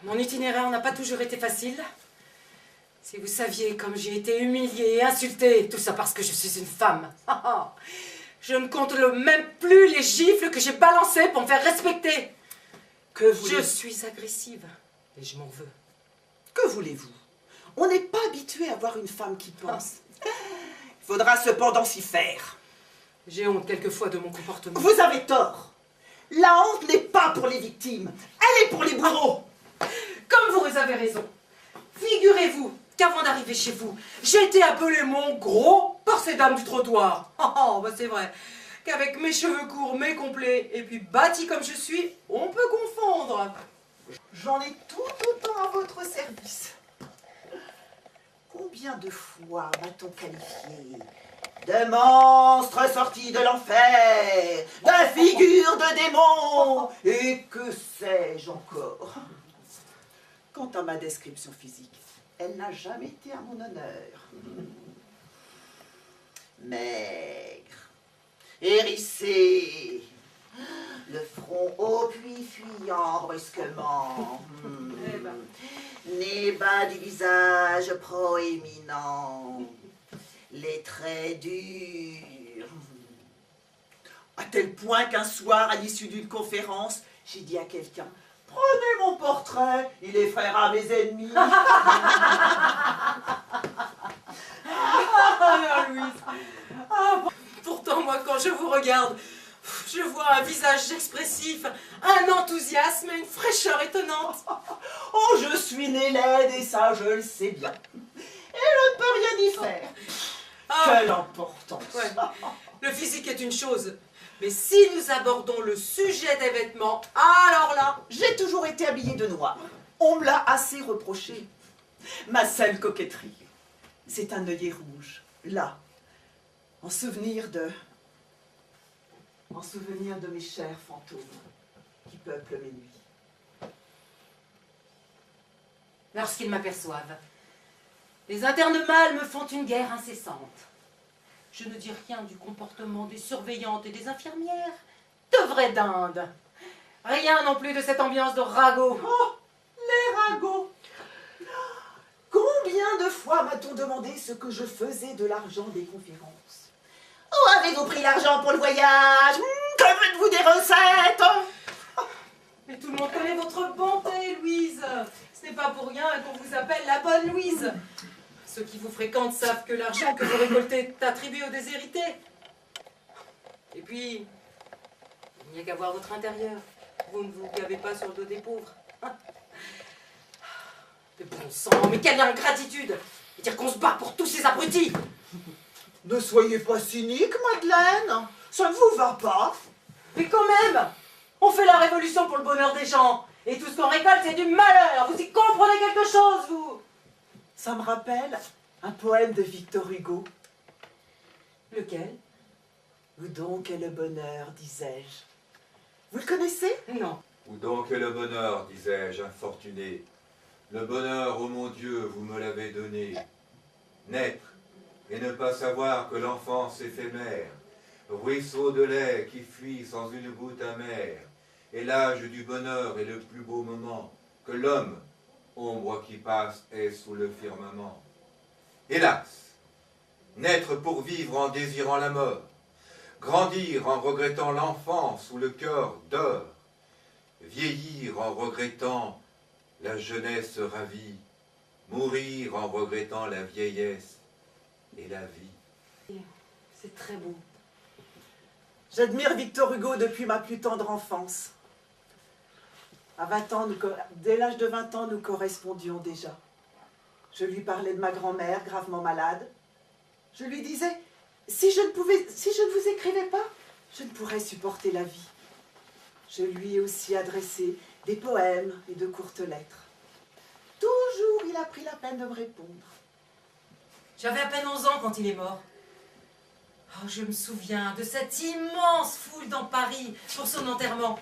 Mon itinéraire n'a pas toujours été facile. Si vous saviez comme j'ai été humiliée et insultée, tout ça parce que je suis une femme. Je ne compte même plus les gifles que j'ai balancées pour me faire respecter. Que voulez-vous? Je suis agressive et je m'en veux. Que voulez-vous? On n'est pas habitué à voir une femme qui pense. Il faudra cependant s'y faire. J'ai honte quelquefois de mon comportement. Vous avez tort. La honte n'est pas pour les victimes, elle est pour les bourreaux. Comme vous avez raison. Figurez-vous qu'avant d'arriver chez vous, j'ai été appelé mon gros par ces dames du trottoir. Oh, bah c'est vrai qu'avec mes cheveux courts, mes complets, et puis bâtie comme je suis, on peut confondre. J'en ai tout autant à votre service. Combien de fois m'a-t-on qualifié de monstre sorti de l'enfer, de figure de démon, et que sais-je encore? Quant à ma description physique, elle n'a jamais été à mon honneur. Maigre, hérissé, le front haut puis fuyant brusquement, nez bas du visage proéminent, les traits durs. À tel point qu'un soir, à l'issue d'une conférence, j'ai dit à quelqu'un: prenez mon portrait, il effraiera mes ennemis. Ah, Louise. Ah, pourtant, moi, quand je vous regarde, je vois un visage expressif, un enthousiasme et une fraîcheur étonnante. Oh, je suis née laide et ça, je le sais bien. Et je ne peux rien y faire. Ah, Quelle importance. ouais. Le physique est une chose, mais si nous abordons le sujet des vêtements, alors là, J'ai toujours été habillée de noir. On me l'a assez reproché. Ma seule coquetterie, c'est un œillet rouge, là, en souvenir de mes chers fantômes qui peuplent mes nuits. lorsqu'ils m'aperçoivent, les internes mâles me font une guerre incessante. Je ne dis rien du comportement des surveillantes et des infirmières, de vraies dindes. Rien non plus de cette ambiance de ragots. Oh, les ragots! Combien de fois m'a-t-on demandé ce que je faisais de l'argent des conférences? Où avez-vous pris l'argent pour le voyage? Que faites-vous des recettes? Mais tout le monde connaît votre bonté, Louise. Ce n'est pas pour rien qu'on vous appelle la bonne Louise. Ceux qui vous fréquentent savent que l'argent que vous récoltez est attribué aux déshérités. Et puis, il n'y a qu'à voir votre intérieur. Vous ne vous gavez pas sur le dos des pauvres. Mais bon sang, mais quelle ingratitude! Et dire qu'on se bat pour tous ces abrutis! Ne soyez pas cynique, Madeleine. Ça ne vous va pas. Mais quand même! On fait la révolution pour le bonheur des gens. Et tout ce qu'on récolte, c'est du malheur. Vous y comprenez quelque chose, vous? Ça me rappelle un poème de Victor Hugo. Lequel? Où donc est le bonheur, disais-je. Vous le connaissez? Non. Où donc est le bonheur, disais-je, infortuné. Le bonheur, ô mon Dieu, vous me l'avez donné. Naître et ne pas savoir que l'enfance éphémère, ruisseau de lait qui fuit sans une goutte amère, et l'âge du bonheur est le plus beau moment, que l'homme, ombre qui passe, est sous le firmament. Hélas, naître pour vivre en désirant la mort, grandir en regrettant l'enfance où le cœur dort, vieillir en regrettant la jeunesse ravie, mourir en regrettant la vieillesse et la vie. C'est très beau. J'admire Victor Hugo depuis ma plus tendre enfance. À 20 ans, dès l'âge de 20 ans, nous correspondions déjà. Je lui parlais de ma grand-mère, gravement malade. Je lui disais, si je ne vous écrivais pas, je ne pourrais supporter la vie. Je lui ai aussi adressé des poèmes et de courtes lettres. Toujours, il a pris la peine de me répondre. J'avais à peine 11 ans quand il est mort. Oh, je me souviens de cette immense foule dans Paris pour son enterrement.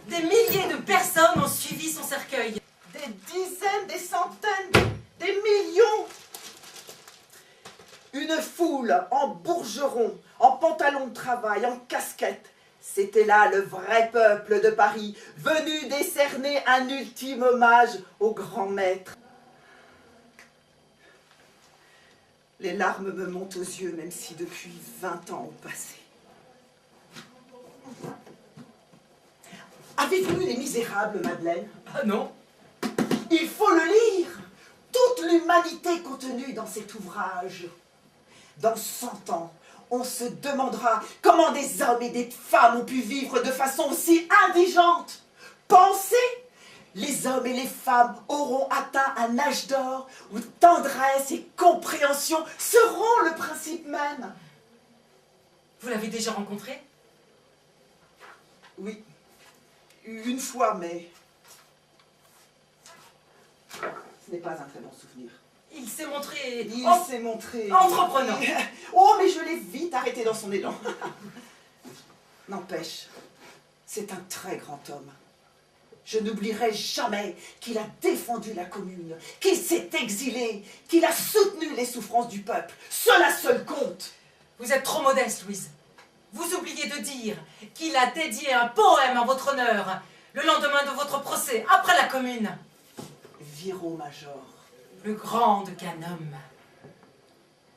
Des milliers de personnes ont suivi son cercueil. Des dizaines, des centaines, des millions. Une foule en bourgeron, en pantalon de travail, en casquette. C'était là le vrai peuple de Paris, venu décerner un ultime hommage au grand maître. Les larmes me montent aux yeux, même si depuis 20 ans ont passé. Avez-vous lu Les Misérables, Madeleine? Ah non? Il faut le lire! Toute l'humanité contenue dans cet ouvrage. Dans 100 ans, on se demandera comment des hommes et des femmes ont pu vivre de façon aussi indigente. Pensez! Les hommes et les femmes auront atteint un âge d'or où tendresse et compréhension seront le principe même. Vous l'avez déjà rencontré? Oui, une fois, mais ce n'est pas un très bon souvenir. Il s'est montré... Il s'est montré... entreprenant. Oh, mais je l'ai vite arrêté dans son élan. N'empêche, c'est un très grand homme. Je n'oublierai jamais qu'il a défendu la commune, qu'il s'est exilé, qu'il a soutenu les souffrances du peuple. Cela seul compte. Vous êtes trop modeste, Louise. Vous oubliez de dire qu'il a dédié un poème en votre honneur le lendemain de votre procès, après la commune. Viro-major. Plus grande qu'un homme.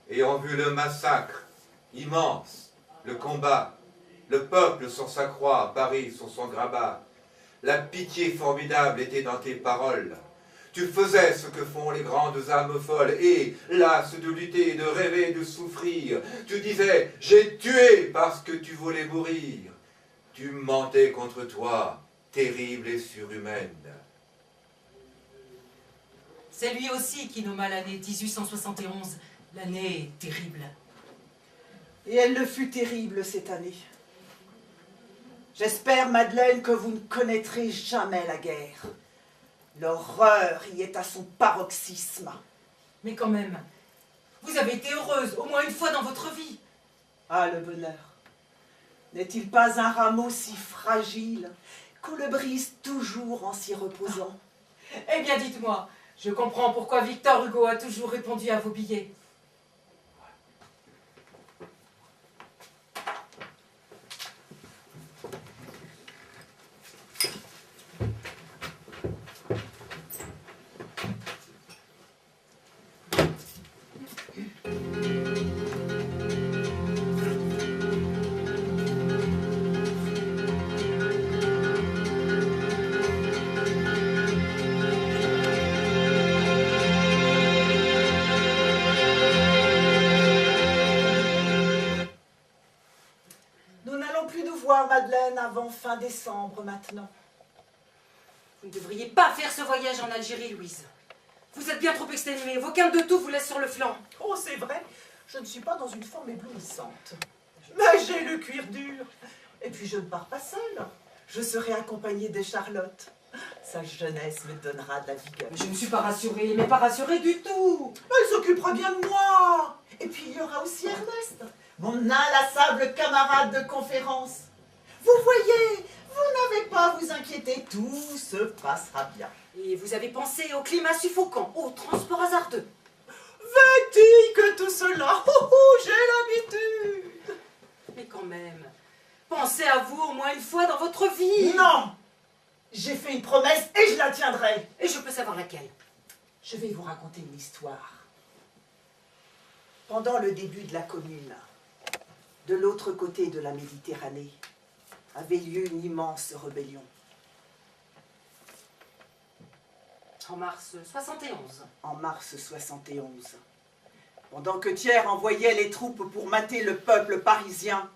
Ayant vu le massacre immense, le combat, le peuple sur sa croix, Paris sur son grabat, la pitié formidable était dans tes paroles. Tu faisais ce que font les grandes âmes folles, et, las de lutter, de rêver, de souffrir, tu disais « J'ai tué parce que tu voulais mourir ». Tu mentais contre toi, terrible et surhumaine. C'est lui aussi qui nomma l'année 1871, l'année terrible. Et elle le fut terrible cette année. J'espère, Madeleine, que vous ne connaîtrez jamais la guerre. L'horreur y est à son paroxysme. Mais quand même, vous avez été heureuse au moins une fois dans votre vie. Ah, le bonheur! N'est-il pas un rameau si fragile qu'on le brise toujours en s'y reposant? Eh bien, dites-moi, je comprends pourquoi Victor Hugo a toujours répondu à vos billets. Nous n'allons plus nous voir, Madeleine, avant fin décembre maintenant. Vous ne devriez pas faire ce voyage en Algérie, Louise. Vous êtes bien trop exténuée. Vos quintes de tout vous laissent sur le flanc. Oh, c'est vrai, je ne suis pas dans une forme éblouissante. Mais j'ai le cuir dur. Et puis je ne pars pas seule. Je serai accompagnée de Charlotte. Sa jeunesse me donnera de la vigueur. Je ne suis pas rassurée, mais pas rassurée du tout. Elle s'occupera bien de moi. Et puis il y aura aussi Ernest, mon inlassable camarade de conférence. Vous voyez, vous n'avez pas à vous inquiéter, tout se passera bien. Et vous avez pensé au climat suffocant, au transport hasardeux. Fatigue que tout cela, j'ai l'habitude. Mais quand même, pensez à vous au moins une fois dans votre vie. Non, j'ai fait une promesse et je la tiendrai. Et je peux savoir laquelle. Je vais vous raconter une histoire. Pendant le début de la Commune, de l'autre côté de la Méditerranée, avait lieu une immense rébellion. En mars 71. En mars 71. Pendant que Thiers envoyait les troupes pour mater le peuple parisien,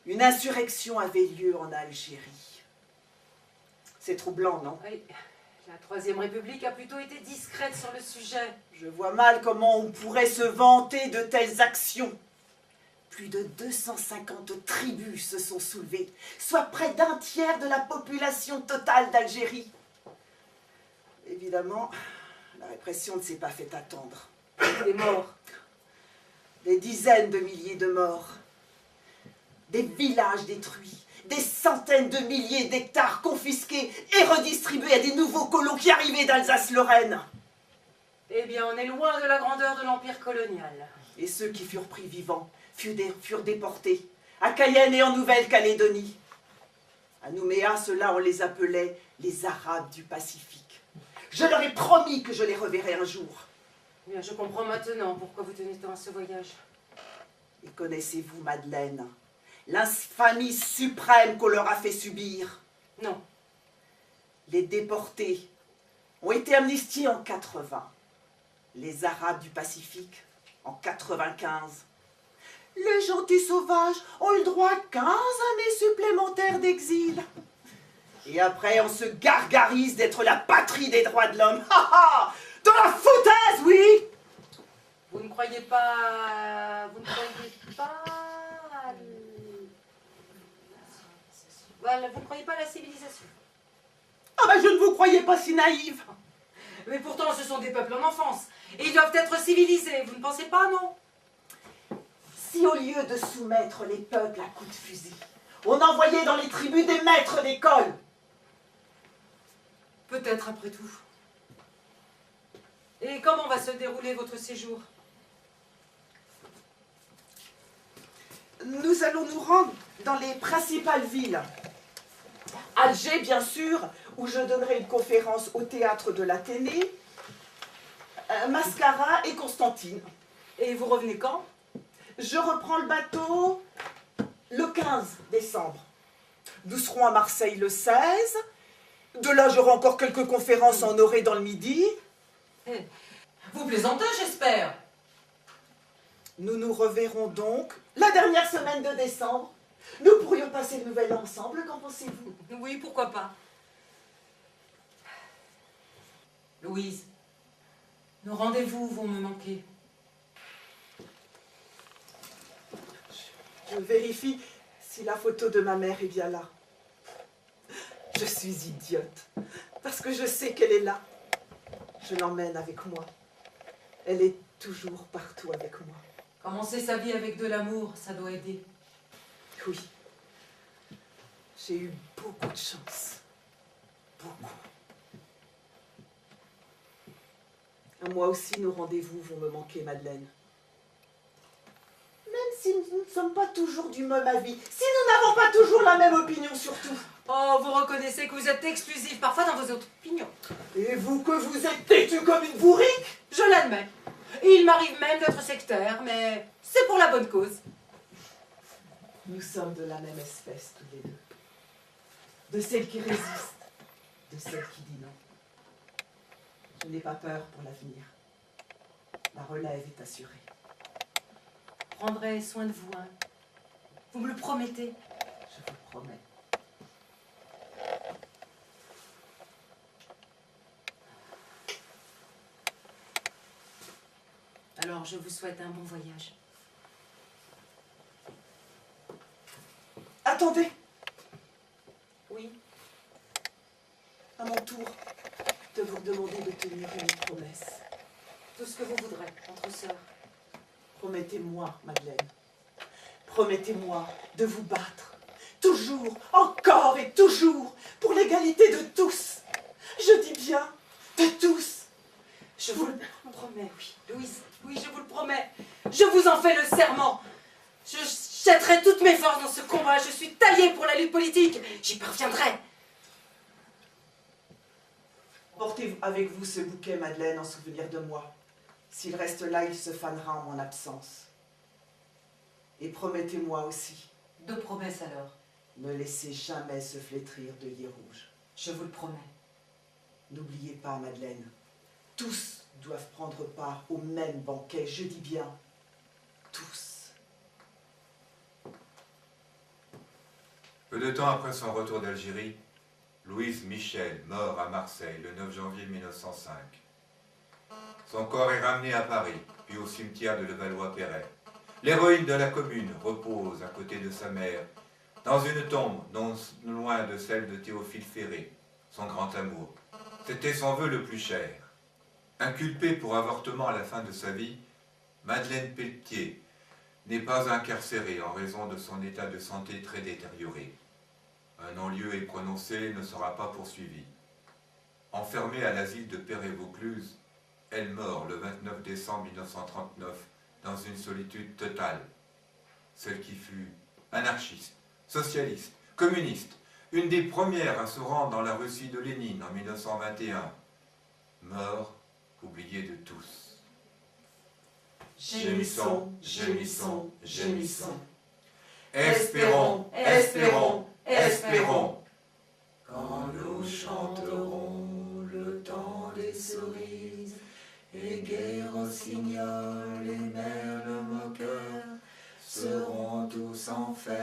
une insurrection avait lieu en Algérie. C'est troublant, non? Oui, la Troisième République a plutôt été discrète sur le sujet. Je vois mal comment on pourrait se vanter de telles actions. Plus de 250 tribus se sont soulevées, soit près d'un tiers de la population totale d'Algérie. Évidemment, la répression ne s'est pas fait attendre. Des morts, des dizaines de milliers de morts, des villages détruits, des centaines de milliers d'hectares confisqués et redistribués à des nouveaux colons qui arrivaient d'Alsace-Lorraine. Eh bien, on est loin de la grandeur de l'Empire colonial. Et ceux qui furent pris vivants furent déportés à Cayenne et en Nouvelle-Calédonie. À Nouméa, ceux-là, on les appelait les Arabes du Pacifique. Je leur ai promis que je les reverrais un jour. Eh bien, je comprends maintenant pourquoi vous tenez tant à ce voyage. Et connaissez-vous, Madeleine, l'infamie suprême qu'on leur a fait subir? Non. Les déportés ont été amnistiés en 80. Les Arabes du Pacifique en 95. Les gentils sauvages ont eu le droit à 15 années supplémentaires d'exil. Et après, on se gargarise d'être la patrie des droits de l'homme. De la foutaise, oui. Vous ne croyez pas... Vous ne croyez pas... Voilà, vous ne croyez pas à la civilisation. Ah ben, je ne vous croyais pas si naïve. Mais pourtant, ce sont des peuples en enfance. Et ils doivent être civilisés. Vous ne pensez pas, non? Si au lieu de soumettre les peuples à coups de fusil, on envoyait dans les tribus des maîtres d'école. Peut-être après tout. Et comment va se dérouler votre séjour? Nous allons nous rendre dans les principales villes. Alger, bien sûr, où je donnerai une conférence au théâtre de l'Athénée, Mascara et Constantine. Et vous revenez quand? Je reprends le bateau le 15 décembre. Nous serons à Marseille le 16. De là, j'aurai encore quelques conférences en Orée dans le Midi. Vous plaisantez, j'espère. Nous nous reverrons donc la dernière semaine de décembre. Nous pourrions passer le nouvel an ensemble, qu'en pensez-vous? Oui, pourquoi pas. Louise, Nos rendez-vous vont me manquer. Je vérifie si la photo de ma mère est bien là. Je suis idiote, parce que je sais qu'elle est là. Je l'emmène avec moi. Elle est toujours partout avec moi. Commencer sa vie avec de l'amour, ça doit aider. Oui. J'ai eu beaucoup de chance. Beaucoup. À moi aussi, nos rendez-vous vont me manquer, Madeleine. Même si nous ne sommes pas toujours du même avis, si nous n'avons pas toujours la même opinion surtout. Oh, vous reconnaissez que vous êtes exclusif parfois dans vos opinions. Et vous que vous êtes têtu comme une bourrique. Je l'admets. Il m'arrive même d'être sectaire, mais c'est pour la bonne cause. Nous sommes de la même espèce tous les deux. De celle qui résiste, de celle qui dit non. Je n'ai pas peur pour l'avenir. La relève est assurée. Prendrai soin de vous, hein. Vous me le promettez? Je vous le promets. Alors, je vous souhaite un bon voyage. Attendez. Oui. À mon tour de vous demander de tenir une promesse. Tout ce que vous voudrez, entre sœurs. Promettez-moi, Madeleine. Promettez-moi de vous battre. Toujours, encore et toujours, pour l'égalité de tous. Je dis bien, de tous. Je vous le promets, oui. Louise, oui, je vous le promets. Je vous en fais le serment. Je jetterai toutes mes forces dans ce combat. Je suis taillée pour la lutte politique. J'y parviendrai. Portez avec vous ce bouquet, Madeleine, en souvenir de moi. S'il reste là, il se fanera en mon absence. Et promettez-moi aussi, Deux promesses alors. ne laissez jamais se flétrir d'œillets rouges. Je vous le promets. N'oubliez pas, Madeleine, tous doivent prendre part au même banquet, je dis bien, tous. Peu de temps après son retour d'Algérie, Louise Michel meurt à Marseille le 9 janvier 1905. Son corps est ramené à Paris, puis au cimetière de Levallois-Perret. L'héroïne de la commune repose à côté de sa mère, dans une tombe non loin de celle de Théophile Ferré, son grand amour. C'était son vœu le plus cher. Inculpée pour avortement à la fin de sa vie, Madeleine Pelletier n'est pas incarcérée en raison de son état de santé très détérioré. Un non-lieu est prononcé, ne sera pas poursuivi. Enfermée à l'asile de Perret-Vaucluse, elle meurt le 29 décembre 1939 dans une solitude totale. Celle qui fut anarchiste, socialiste, communiste, une des premières à se rendre dans la Russie de Lénine en 1921, meurt oubliée de tous. Gémissons, gémissons, gémissons. Espérons, espérons, espérons. Quand nous chanterons le temps des cerises, et gai rossignols et merles moqueurs seront tous en fête.